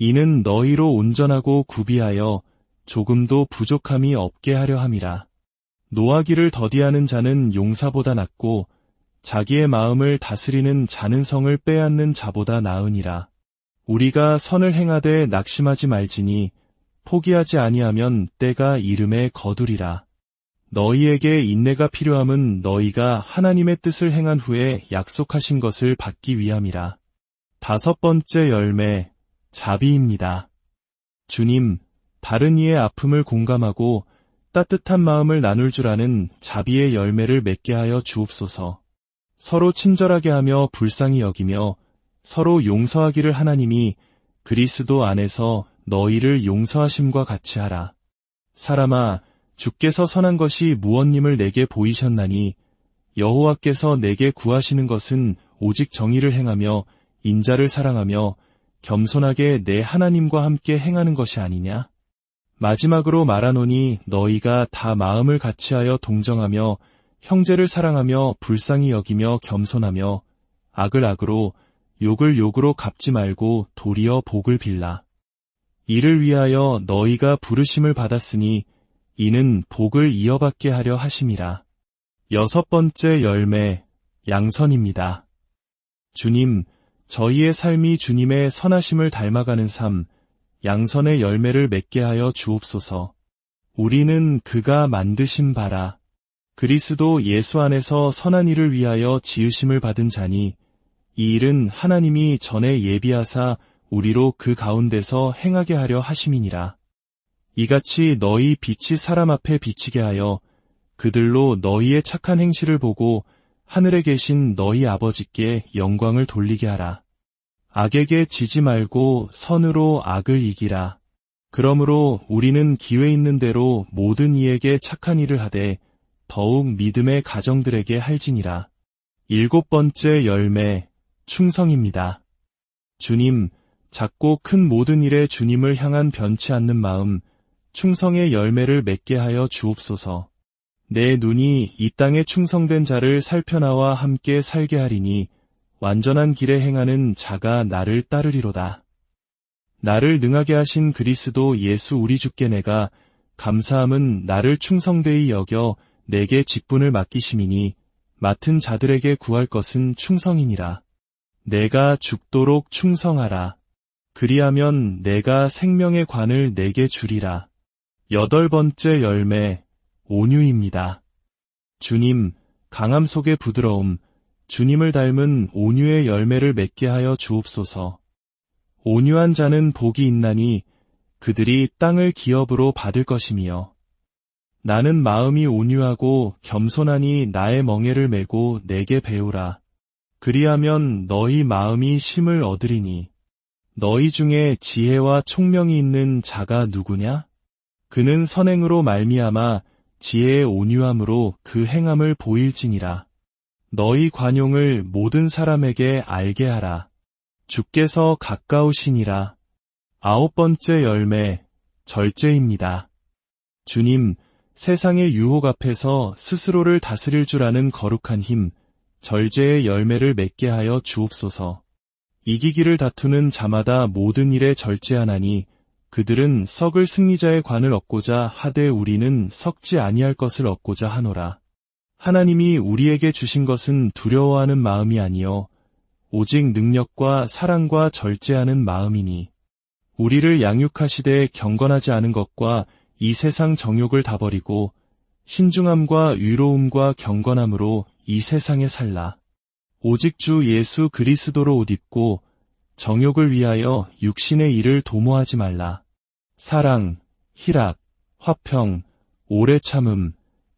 이는 너희로 온전하고 구비하여 조금도 부족함이 없게 하려 함이라. 노하기를 더디하는 자는 용사보다 낫고 자기의 마음을 다스리는 자는 성을 빼앗는 자보다 나으니라. 우리가 선을 행하되 낙심하지 말지니 포기하지 아니하면 때가 이름에 거두리라. 너희에게 인내가 필요함은 너희가 하나님의 뜻을 행한 후에 약속하신 것을 받기 위함이라. 다섯 번째 열매, 자비입니다. 주님, 다른 이의 아픔을 공감하고 따뜻한 마음을 나눌 줄 아는 자비의 열매를 맺게 하여 주옵소서. 서로 친절하게 하며 불쌍히 여기며 서로 용서하기를 하나님이 그리스도 안에서 너희를 용서하심과 같이 하라. 사람아, 주께서 선한 것이 무엇님을 내게 보이셨나니 여호와께서 내게 구하시는 것은 오직 정의를 행하며 인자를 사랑하며 겸손하게 내 하나님과 함께 행하는 것이 아니냐? 마지막으로 말하노니 너희가 다 마음을 같이하여 동정하며 형제를 사랑하며 불쌍히 여기며 겸손하며 악을 악으로 욕을 욕으로 갚지 말고 도리어 복을 빌라. 이를 위하여 너희가 부르심을 받았으니 이는 복을 이어받게 하려 하심이라. 여섯 번째 열매, 양선입니다. 주님, 저희의 삶이 주님의 선하심을 닮아가는 삶, 양선의 열매를 맺게 하여 주옵소서. 우리는 그가 만드신 바라. 그리스도 예수 안에서 선한 일을 위하여 지으심을 받은 자니 이 일은 하나님이 전에 예비하사 우리로 그 가운데서 행하게 하려 하심이니라. 이같이 너희 빛이 사람 앞에 비치게 하여 그들로 너희의 착한 행실을 보고 하늘에 계신 너희 아버지께 영광을 돌리게 하라. 악에게 지지 말고 선으로 악을 이기라. 그러므로 우리는 기회 있는 대로 모든 이에게 착한 일을 하되 더욱 믿음의 가정들에게 할지니라. 일곱 번째 열매, 충성입니다. 주님, 작고 큰 모든 일에 주님을 향한 변치 않는 마음, 충성의 열매를 맺게 하여 주옵소서. 내 눈이 이 땅에 충성된 자를 살펴나와 함께 살게 하리니 완전한 길에 행하는 자가 나를 따르리로다. 나를 능하게 하신 그리스도 예수 우리 주께 내가 감사함은 나를 충성되이 여겨 내게 직분을 맡기심이니 맡은 자들에게 구할 것은 충성이니라. 내가 죽도록 충성하라. 그리하면 내가 생명의 관을 내게 주리라. 여덟 번째 열매, 온유입니다. 주님, 강함 속의 부드러움, 주님을 닮은 온유의 열매를 맺게 하여 주옵소서. 온유한 자는 복이 있나니 그들이 땅을 기업으로 받을 것이며 나는 마음이 온유하고 겸손하니 나의 멍에를 메고 내게 배우라. 그리하면 너희 마음이 쉼을 얻으리니 너희 중에 지혜와 총명이 있는 자가 누구냐? 그는 선행으로 말미암아 지혜의 온유함으로 그 행함을 보일지니라. 너희 관용을 모든 사람에게 알게 하라. 주께서 가까우시니라. 9번째 열매, 절제입니다. 주님, 세상의 유혹 앞에서 스스로를 다스릴 줄 아는 거룩한 힘, 절제의 열매를 맺게 하여 주옵소서. 이기기를 다투는 자마다 모든 일에 절제하나니 그들은 썩을 승리자의 관을 얻고자 하되 우리는 썩지 아니할 것을 얻고자 하노라. 하나님이 우리에게 주신 것은 두려워하는 마음이 아니요 오직 능력과 사랑과 절제하는 마음이니 우리를 양육하시되 경건하지 않은 것과 이 세상 정욕을 다 버리고 신중함과 위로움과 경건함으로 이 세상에 살라. 오직 주 예수 그리스도로 옷 입고 정욕을 위하여 육신의 일을 도모하지 말라. 사랑, 희락, 화평, 오래 참음,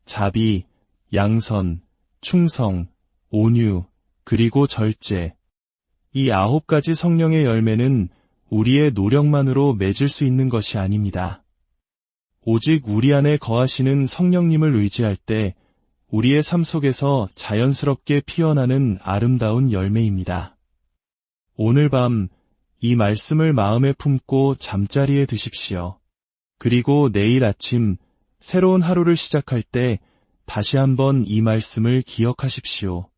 자비, 양선, 충성, 온유, 그리고 절제. 이 9가지 성령의 열매는 우리의 노력만으로 맺을 수 있는 것이 아닙니다. 오직 우리 안에 거하시는 성령님을 의지할 때 우리의 삶 속에서 자연스럽게 피어나는 아름다운 열매입니다. 오늘 밤 이 말씀을 마음에 품고 잠자리에 드십시오. 그리고 내일 아침 새로운 하루를 시작할 때 다시 한번 이 말씀을 기억하십시오.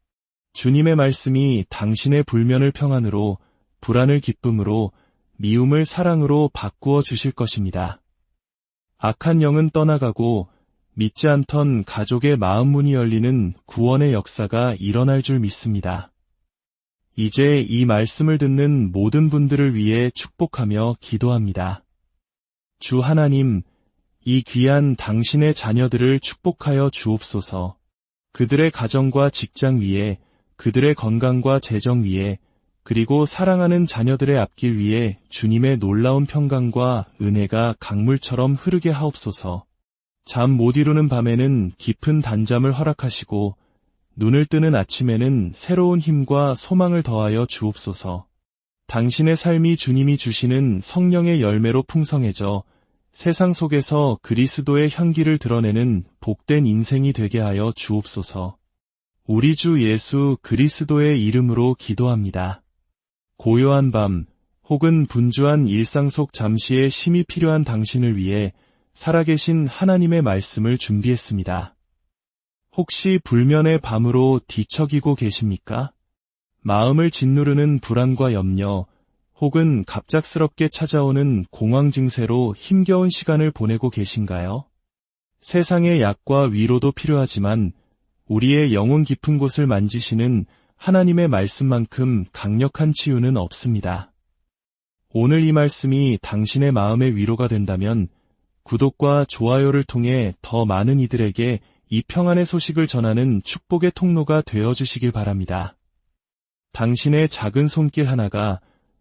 주님의 말씀이 당신의 불면을 평안으로, 불안을 기쁨으로, 미움을 사랑으로 바꾸어 주실 것입니다. 악한 영은 떠나가고 믿지 않던 가족의 마음 문이 열리는 구원의 역사가 일어날 줄 믿습니다. 이제 이 말씀을 듣는 모든 분들을 위해 축복하며 기도합니다. 주 하나님, 이 귀한 당신의 자녀들을 축복하여 주옵소서. 그들의 가정과 직장 위에, 그들의 건강과 재정 위에, 그리고 사랑하는 자녀들의 앞길 위에 주님의 놀라운 평강과 은혜가 강물처럼 흐르게 하옵소서. 잠 못 이루는 밤에는 깊은 단잠을 허락하시고 눈을 뜨는 아침에는 새로운 힘과 소망을 더하여 주옵소서. 당신의 삶이 주님이 주시는 성령의 열매로 풍성해져 세상 속에서 그리스도의 향기를 드러내는 복된 인생이 되게 하여 주옵소서. 우리 주 예수 그리스도의 이름으로 기도합니다. 고요한 밤 혹은 분주한 일상 속 잠시의 쉼이 필요한 당신을 위해 살아계신 하나님의 말씀을 준비했습니다. 혹시 불면의 밤으로 뒤척이고 계십니까? 마음을 짓누르는 불안과 염려, 혹은 갑작스럽게 찾아오는 공황 증세로 힘겨운 시간을 보내고 계신가요? 세상의 약과 위로도 필요하지만 우리의 영혼 깊은 곳을 만지시는 하나님의 말씀만큼 강력한 치유는 없습니다. 오늘 이 말씀이 당신의 마음의 위로가 된다면 구독과 좋아요를 통해 더 많은 이들에게 이 평안의 소식을 전하는 축복의 통로가 되어주시길 바랍니다. 당신의 작은 손길 하나가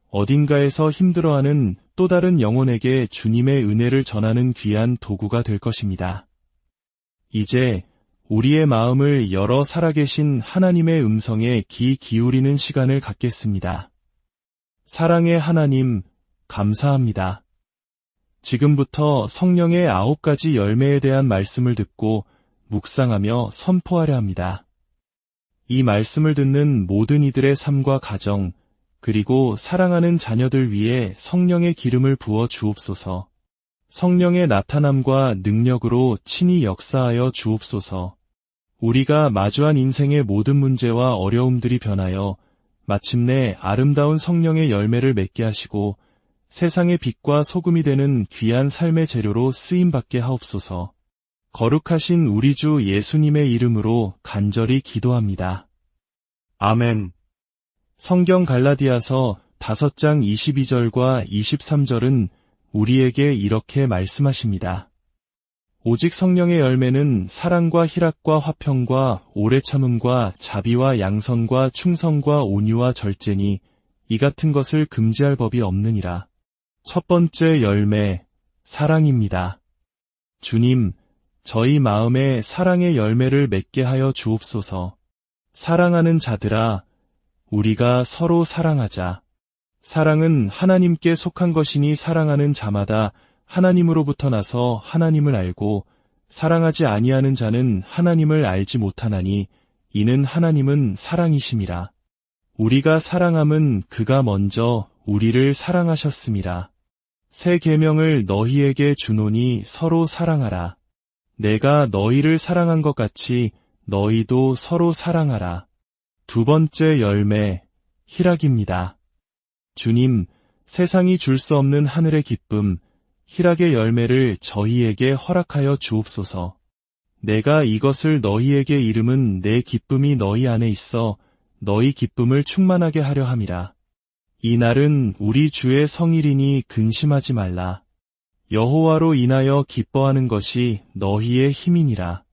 어딘가에서 힘들어하는 또 다른 영혼에게 주님의 은혜를 전하는 귀한 도구가 될 것입니다. 이제 우리의 마음을 열어 살아계신 하나님의 음성에 귀 기울이는 시간을 갖겠습니다. 사랑의 하나님, 감사합니다. 지금부터 성령의 9가지 열매에 대한 말씀을 듣고 묵상하며 선포하려 합니다. 이 말씀을 듣는 모든 이들의 삶과 가정, 그리고 사랑하는 자녀들 위해 성령의 기름을 부어 주옵소서. 성령의 나타남과 능력으로 친히 역사하여 주옵소서. 우리가 마주한 인생의 모든 문제와 어려움들이 변하여 마침내 아름다운 성령의 열매를 맺게 하시고 세상의 빛과 소금이 되는 귀한 삶의 재료로 쓰임받게 하옵소서. 거룩하신 우리 주 예수님의 이름으로 간절히 기도합니다. 아멘. 성경 갈라디아서 5장 22절과 23절은 우리에게 이렇게 말씀하십니다. 오직 성령의 열매는 사랑과 희락과 화평과 오래 참음과 자비와 양선과 충성과 온유와 절제니 이 같은 것을 금지할 법이 없느니라. 첫 번째 열매, 사랑입니다. 주님, 저희 마음에 사랑의 열매를 맺게 하여 주옵소서. 사랑하는 자들아, 우리가 서로 사랑하자. 사랑은 하나님께 속한 것이니 사랑하는 자마다 하나님으로부터 나서 하나님을 알고 사랑하지 아니하는 자는 하나님을 알지 못하나니 이는 하나님은 사랑이심이라. 우리가 사랑함은 그가 먼저 우리를 사랑하셨음이라. 새 계명을 너희에게 주노니 서로 사랑하라. 내가 너희를 사랑한 것 같이 너희도 서로 사랑하라. 두 번째 열매, 희락입니다. 주님, 세상이 줄 수 없는 하늘의 기쁨, 희락의 열매를 저희에게 허락하여 주옵소서. 내가 이것을 너희에게 이름은 내 기쁨이 너희 안에 있어 너희 기쁨을 충만하게 하려 함이라. 이 날은 우리 주의 성일이니 근심하지 말라. 여호와로 인하여 기뻐하는 것이 너희의 힘이니라.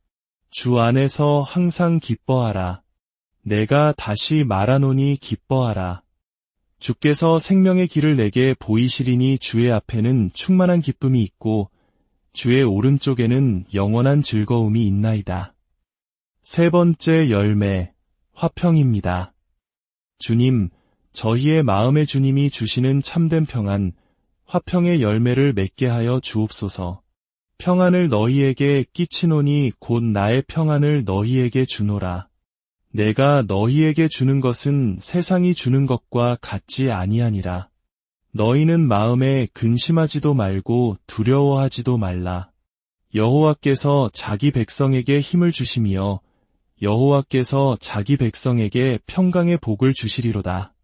주 안에서 항상 기뻐하라. 내가 다시 말하노니 기뻐하라. 주께서 생명의 길을 내게 보이시리니 주의 앞에는 충만한 기쁨이 있고 주의 오른쪽에는 영원한 즐거움이 있나이다. 세 번째 열매, 화평입니다. 주님, 저희의 마음의 주님이 주시는 참된 평안, 화평의 열매를 맺게 하여 주옵소서. 평안을 너희에게 끼치노니 곧 나의 평안을 너희에게 주노라. 내가 너희에게 주는 것은 세상이 주는 것과 같지 아니하니라. 너희는 마음에 근심하지도 말고 두려워하지도 말라. 여호와께서 자기 백성에게 힘을 주시며 여호와께서 자기 백성에게 평강의 복을 주시리로다.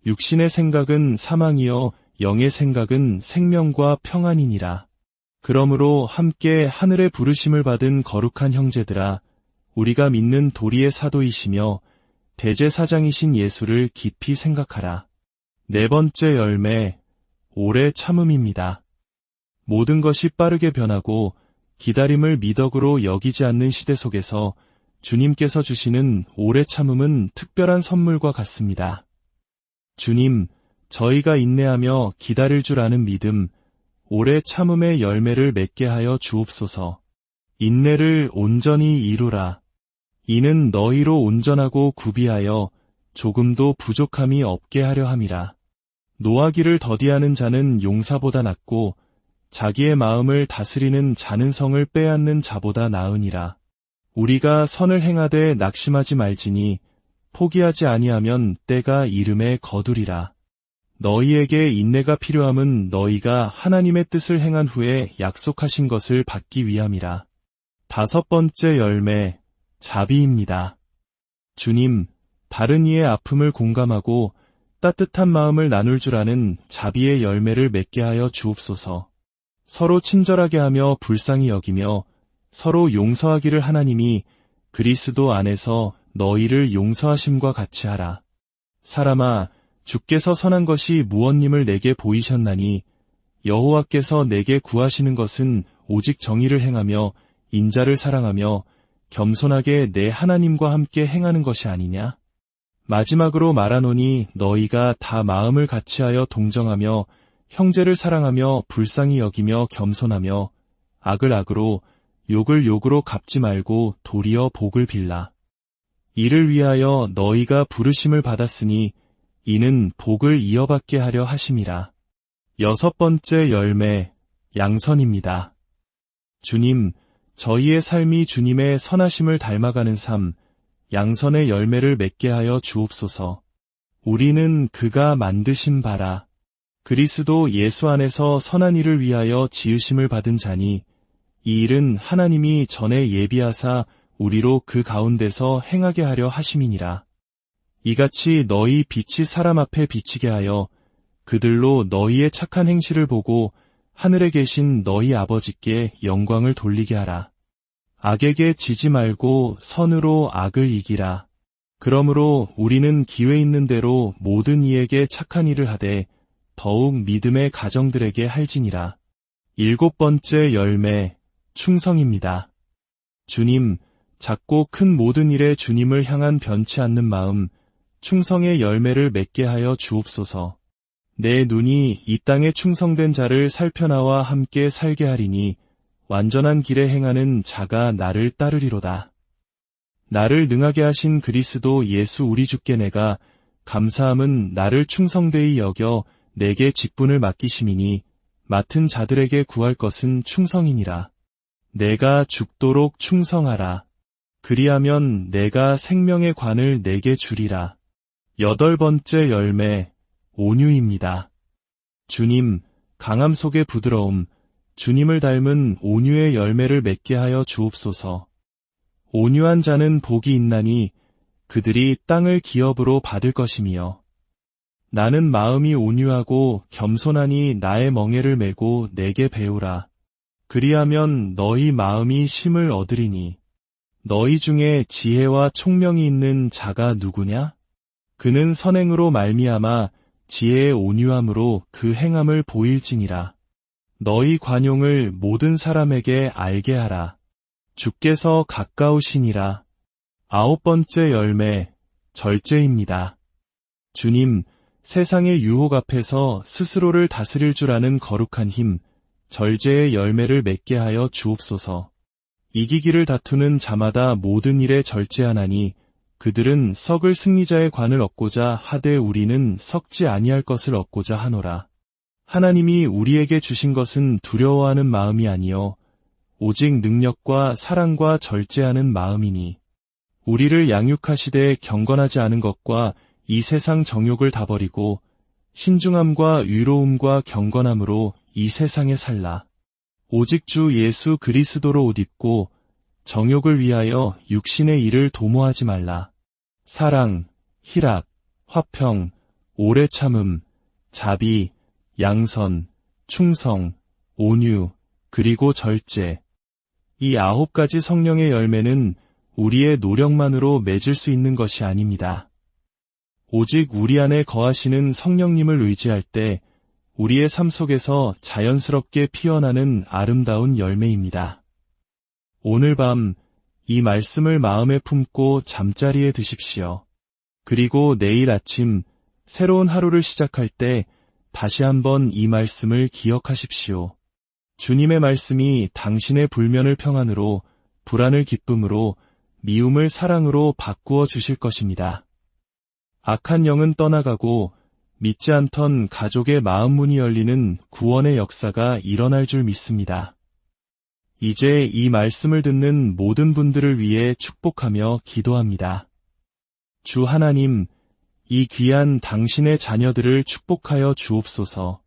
육신의 생각은 사망이요 영의 생각은 생명과 평안이니라. 그러므로 함께 하늘의 부르심을 받은 거룩한 형제들아, 우리가 믿는 도리의 사도이시며 대제사장이신 예수를 깊이 생각하라. 네 번째 열매, 오래 참음입니다. 모든 것이 빠르게 변하고 기다림을 미덕으로 여기지 않는 시대 속에서 주님께서 주시는 오래 참음은 특별한 선물과 같습니다. 주님, 저희가 인내하며 기다릴 줄 아는 믿음, 오래 참음의 열매를 맺게 하여 주옵소서. 인내를 온전히 이루라. 이는 너희로 온전하고 구비하여 조금도 부족함이 없게 하려 함이라. 노하기를 더디하는 자는 용사보다 낫고 자기의 마음을 다스리는 자는 성을 빼앗는 자보다 나으니라. 우리가 선을 행하되 낙심하지 말지니 포기하지 아니하면 때가 이름에 거두리라. 너희에게 인내가 필요함은 너희가 하나님의 뜻을 행한 후에 약속하신 것을 받기 위함이라. 다섯 번째 열매, 자비입니다. 주님, 다른 이의 아픔을 공감하고 따뜻한 마음을 나눌 줄 아는 자비의 열매를 맺게 하여 주옵소서. 서로 친절하게 하며 불쌍히 여기며 서로 용서하기를 하나님이 그리스도 안에서 너희를 용서하심과 같이 하라. 사람아, 주께서 선한 것이 무엇님을 내게 보이셨나니 여호와께서 내게 구하시는 것은 오직 정의를 행하며 인자를 사랑하며 겸손하게 내 하나님과 함께 행하는 것이 아니냐? 마지막으로 말하노니 너희가 다 마음을 같이하여 동정하며 형제를 사랑하며 불쌍히 여기며 겸손하며 악을 악으로 욕을 욕으로 갚지 말고 도리어 복을 빌라. 이를 위하여 너희가 부르심을 받았으니 이는 복을 이어받게 하려 하심이라. 여섯 번째 열매, 양선입니다. 주님, 저희의 삶이 주님의 선하심을 닮아가는 삶, 양선의 열매를 맺게 하여 주옵소서. 우리는 그가 만드신 바라. 그리스도 예수 안에서 선한 일을 위하여 지으심을 받은 자니 이 일은 하나님이 전에 예비하사 우리로 그 가운데서 행하게 하려 하심이니라. 이같이 너희 빛이 사람 앞에 비치게 하여 그들로 너희의 착한 행실을 보고 하늘에 계신 너희 아버지께 영광을 돌리게 하라. 악에게 지지 말고 선으로 악을 이기라. 그러므로 우리는 기회 있는 대로 모든 이에게 착한 일을 하되 더욱 믿음의 가정들에게 할지니라. 일곱 번째 열매, 충성입니다. 주님, 작고 큰 모든 일에 주님을 향한 변치 않는 마음, 충성의 열매를 맺게 하여 주옵소서. 내 눈이 이 땅에 충성된 자를 살펴나와 함께 살게 하리니 완전한 길에 행하는 자가 나를 따르리로다. 나를 능하게 하신 그리스도 예수 우리 주께 내가 감사함은 나를 충성되이 여겨 내게 직분을 맡기심이니 맡은 자들에게 구할 것은 충성이니라. 내가 죽도록 충성하라. 그리하면 내가 생명의 관을 내게 주리라. 8번째 열매, 온유입니다. 주님, 강함 속의 부드러움, 주님을 닮은 온유의 열매를 맺게 하여 주옵소서. 온유한 자는 복이 있나니 그들이 땅을 기업으로 받을 것이며, 나는 마음이 온유하고 겸손하니 나의 멍에를 메고 내게 배우라. 그리하면 너희 마음이 쉼을 얻으리니, 너희 중에 지혜와 총명이 있는 자가 누구냐? 그는 선행으로 말미암아 지혜의 온유함으로 그 행함을 보일지니라. 너희 관용을 모든 사람에게 알게 하라. 주께서 가까우시니라. 9번째 열매, 절제입니다. 주님, 세상의 유혹 앞에서 스스로를 다스릴 줄 아는 거룩한 힘, 절제의 열매를 맺게 하여 주옵소서. 이기기를 다투는 자마다 모든 일에 절제하나니 그들은 썩을 승리자의 관을 얻고자 하되 우리는 썩지 아니할 것을 얻고자 하노라. 하나님이 우리에게 주신 것은 두려워하는 마음이 아니요 오직 능력과 사랑과 절제하는 마음이니, 우리를 양육하시되 경건하지 않은 것과 이 세상 정욕을 다 버리고 신중함과 위로움과 경건함으로 이 세상에 살라. 오직 주 예수 그리스도로 옷 입고 정욕을 위하여 육신의 일을 도모하지 말라. 사랑, 희락, 화평, 오래 참음, 자비, 양선, 충성, 온유, 그리고 절제. 이 9가지 성령의 열매는 우리의 노력만으로 맺을 수 있는 것이 아닙니다. 오직 우리 안에 거하시는 성령님을 의지할 때 우리의 삶 속에서 자연스럽게 피어나는 아름다운 열매입니다. 오늘 밤 이 말씀을 마음에 품고 잠자리에 드십시오. 그리고 내일 아침 새로운 하루를 시작할 때 다시 한번 이 말씀을 기억하십시오. 주님의 말씀이 당신의 불면을 평안으로, 불안을 기쁨으로, 미움을 사랑으로 바꾸어 주실 것입니다. 악한 영은 떠나가고 믿지 않던 가족의 마음 문이 열리는 구원의 역사가 일어날 줄 믿습니다. 이제 이 말씀을 듣는 모든 분들을 위해 축복하며 기도합니다. 주 하나님, 이 귀한 당신의 자녀들을 축복하여 주옵소서.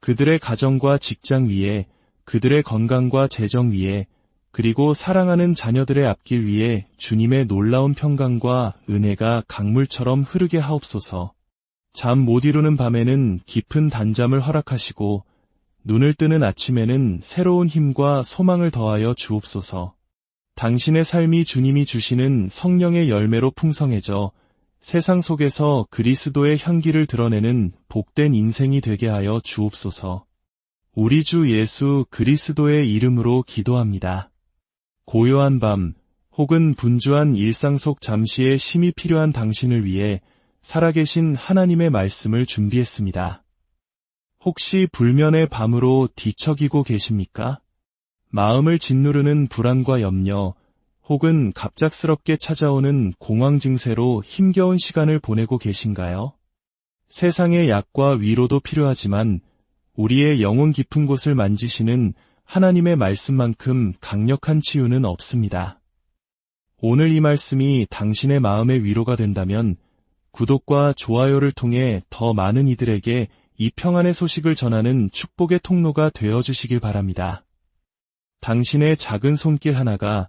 그들의 가정과 직장 위에, 그들의 건강과 재정 위에, 그리고 사랑하는 자녀들의 앞길 위에 주님의 놀라운 평강과 은혜가 강물처럼 흐르게 하옵소서. 잠 못 이루는 밤에는 깊은 단잠을 허락하시고 눈을 뜨는 아침에는 새로운 힘과 소망을 더하여 주옵소서. 당신의 삶이 주님이 주시는 성령의 열매로 풍성해져 세상 속에서 그리스도의 향기를 드러내는 복된 인생이 되게 하여 주옵소서. 우리 주 예수 그리스도의 이름으로 기도합니다. 고요한 밤 혹은 분주한 일상 속 잠시의 쉼이 필요한 당신을 위해 살아계신 하나님의 말씀을 준비했습니다. 혹시 불면의 밤으로 뒤척이고 계십니까? 마음을 짓누르는 불안과 염려, 혹은 갑작스럽게 찾아오는 공황 증세로 힘겨운 시간을 보내고 계신가요? 세상의 약과 위로도 필요하지만 우리의 영혼 깊은 곳을 만지시는 하나님의 말씀만큼 강력한 치유는 없습니다. 오늘 이 말씀이 당신의 마음의 위로가 된다면 구독과 좋아요를 통해 더 많은 이들에게 이 평안의 소식을 전하는 축복의 통로가 되어주시길 바랍니다. 당신의 작은 손길 하나가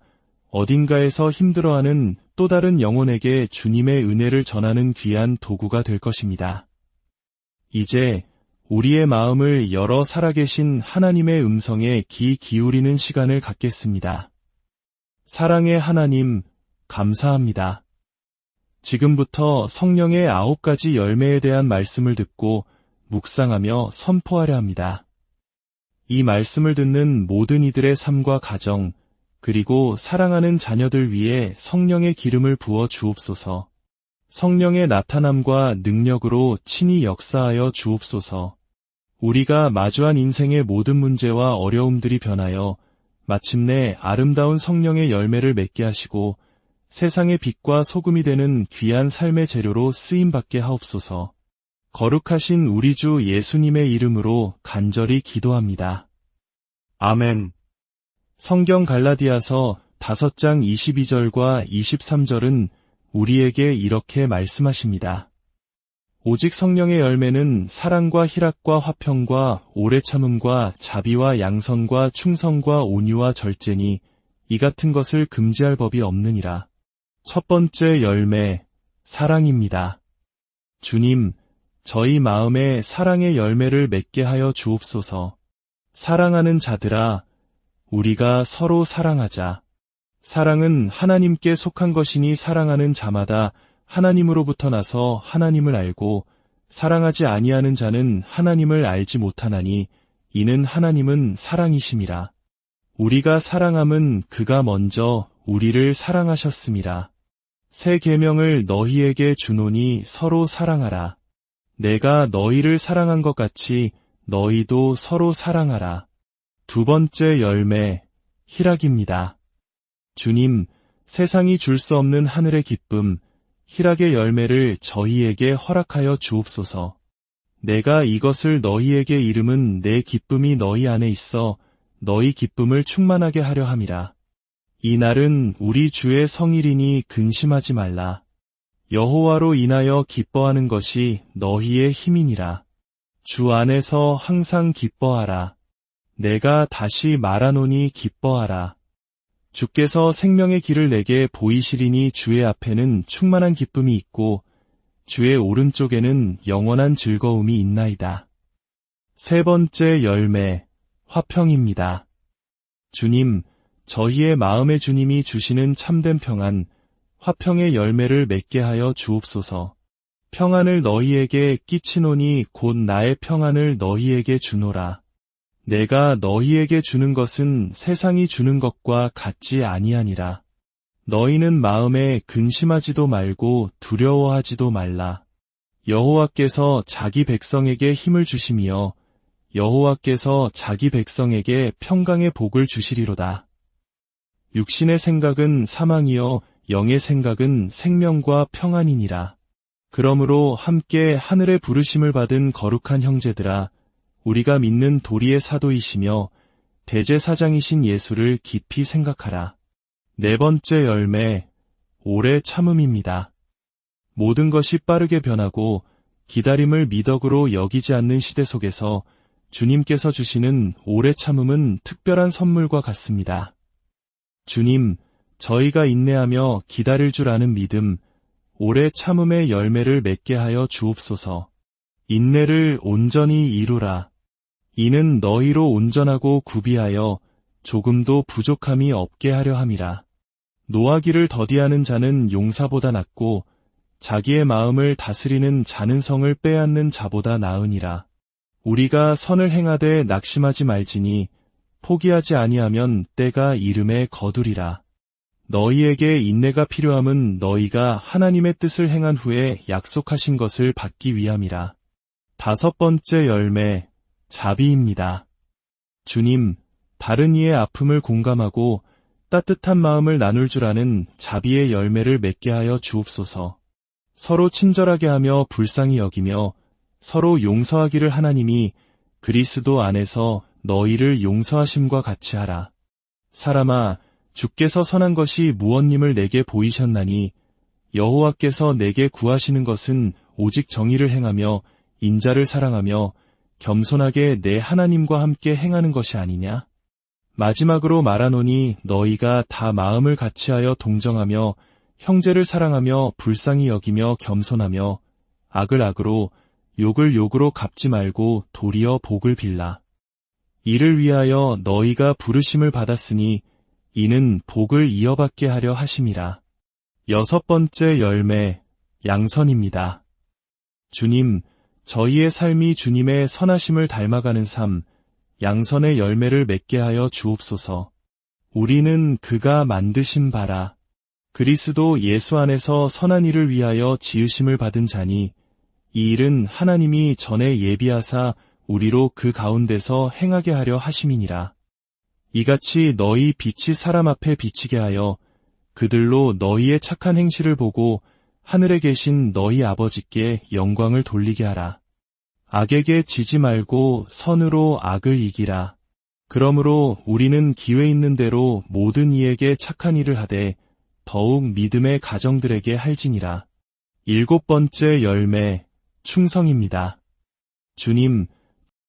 어딘가에서 힘들어하는 또 다른 영혼에게 주님의 은혜를 전하는 귀한 도구가 될 것입니다. 이제 우리의 마음을 열어 살아계신 하나님의 음성에 귀 기울이는 시간을 갖겠습니다. 사랑의 하나님, 감사합니다. 지금부터 성령의 9가지 열매에 대한 말씀을 듣고 묵상하며 선포하려 합니다. 이 말씀을 듣는 모든 이들의 삶과 가정, 그리고 사랑하는 자녀들 위해 성령의 기름을 부어 주옵소서. 성령의 나타남과 능력으로 친히 역사하여 주옵소서. 우리가 마주한 인생의 모든 문제와 어려움들이 변하여 마침내 아름다운 성령의 열매를 맺게 하시고 세상의 빛과 소금이 되는 귀한 삶의 재료로 쓰임받게 하옵소서. 거룩하신 우리 주 예수님의 이름으로 간절히 기도합니다. 아멘. 성경 갈라디아서 5장 22절과 23절은 우리에게 이렇게 말씀하십니다. 오직 성령의 열매는 사랑과 희락과 화평과 오래 참음과 자비와 양선과 충성과 온유와 절제니 이 같은 것을 금지할 법이 없느니라. 첫 번째 열매, 사랑입니다. 주님, 저희 마음에 사랑의 열매를 맺게 하여 주옵소서. 사랑하는 자들아, 우리가 서로 사랑하자. 사랑은 하나님께 속한 것이니 사랑하는 자마다 하나님으로부터 나서 하나님을 알고 사랑하지 아니하는 자는 하나님을 알지 못하나니 이는 하나님은 사랑이심이라. 우리가 사랑함은 그가 먼저 우리를 사랑하셨음이라. 새 계명을 너희에게 주노니 서로 사랑하라. 내가 너희를 사랑한 것 같이 너희도 서로 사랑하라. 두 번째 열매, 희락입니다. 주님, 세상이 줄 수 없는 하늘의 기쁨, 희락의 열매를 저희에게 허락하여 주옵소서. 내가 이것을 너희에게 이름은 내 기쁨이 너희 안에 있어 너희 기쁨을 충만하게 하려 함이라. 이 날은 우리 주의 성일이니 근심하지 말라. 여호와로 인하여 기뻐하는 것이 너희의 힘이니라. 주 안에서 항상 기뻐하라. 내가 다시 말하노니 기뻐하라. 주께서 생명의 길을 내게 보이시리니 주의 앞에는 충만한 기쁨이 있고 주의 오른쪽에는 영원한 즐거움이 있나이다. 세 번째 열매, 화평입니다. 주님, 저희의 마음의 주님이 주시는 참된 평안, 화평의 열매를 맺게 하여 주옵소서. 평안을 너희에게 끼치노니 곧 나의 평안을 너희에게 주노라. 내가 너희에게 주는 것은 세상이 주는 것과 같지 아니하니라. 너희는 마음에 근심하지도 말고 두려워하지도 말라. 여호와께서 자기 백성에게 힘을 주시며 여호와께서 자기 백성에게 평강의 복을 주시리로다. 육신의 생각은 사망이요 영의 생각은 생명과 평안이니라. 그러므로 함께 하늘의 부르심을 받은 거룩한 형제들아, 우리가 믿는 도리의 사도이시며 대제사장이신 예수를 깊이 생각하라. 네 번째 열매, 오래 참음입니다. 모든 것이 빠르게 변하고 기다림을 미덕으로 여기지 않는 시대 속에서 주님께서 주시는 오래 참음은 특별한 선물과 같습니다. 주님, 저희가 인내하며 기다릴 줄 아는 믿음, 오래 참음의 열매를 맺게 하여 주옵소서. 인내를 온전히 이루라. 이는 너희로 온전하고 구비하여 조금도 부족함이 없게 하려 함이라. 노하기를 더디하는 자는 용사보다 낫고 자기의 마음을 다스리는 자는 성을 빼앗는 자보다 나으니라. 우리가 선을 행하되 낙심하지 말지니 포기하지 아니하면 때가 이름에 거두리라. 너희에게 인내가 필요함은 너희가 하나님의 뜻을 행한 후에 약속하신 것을 받기 위함이라. 다섯 번째 열매, 자비입니다. 주님, 다른 이의 아픔을 공감하고 따뜻한 마음을 나눌 줄 아는 자비의 열매를 맺게 하여 주옵소서. 서로 친절하게 하며 불쌍히 여기며 서로 용서하기를 하나님이 그리스도 안에서 너희를 용서하심과 같이 하라. 사람아, 주께서 선한 것이 무엇님을 내게 보이셨나니 여호와께서 내게 구하시는 것은 오직 정의를 행하며 인자를 사랑하며 겸손하게 내 하나님과 함께 행하는 것이 아니냐? 마지막으로 말하노니 너희가 다 마음을 같이하여 동정하며 형제를 사랑하며 불쌍히 여기며 겸손하며 악을 악으로 욕을 욕으로 갚지 말고 도리어 복을 빌라. 이를 위하여 너희가 부르심을 받았으니 이는 복을 이어받게 하려 하심이라. 여섯 번째 열매, 양선입니다. 주님, 저희의 삶이 주님의 선하심을 닮아가는 삶, 양선의 열매를 맺게 하여 주옵소서. 우리는 그가 만드신 바라. 그리스도 예수 안에서 선한 일을 위하여 지으심을 받은 자니 이 일은 하나님이 전에 예비하사 우리로 그 가운데서 행하게 하려 하심이니라. 이같이 너희 빛이 사람 앞에 비치게 하여 그들로 너희의 착한 행실을 보고 하늘에 계신 너희 아버지께 영광을 돌리게 하라. 악에게 지지 말고 선으로 악을 이기라. 그러므로 우리는 기회 있는 대로 모든 이에게 착한 일을 하되 더욱 믿음의 가정들에게 할지니라. 7번째 열매, 충성입니다. 주님,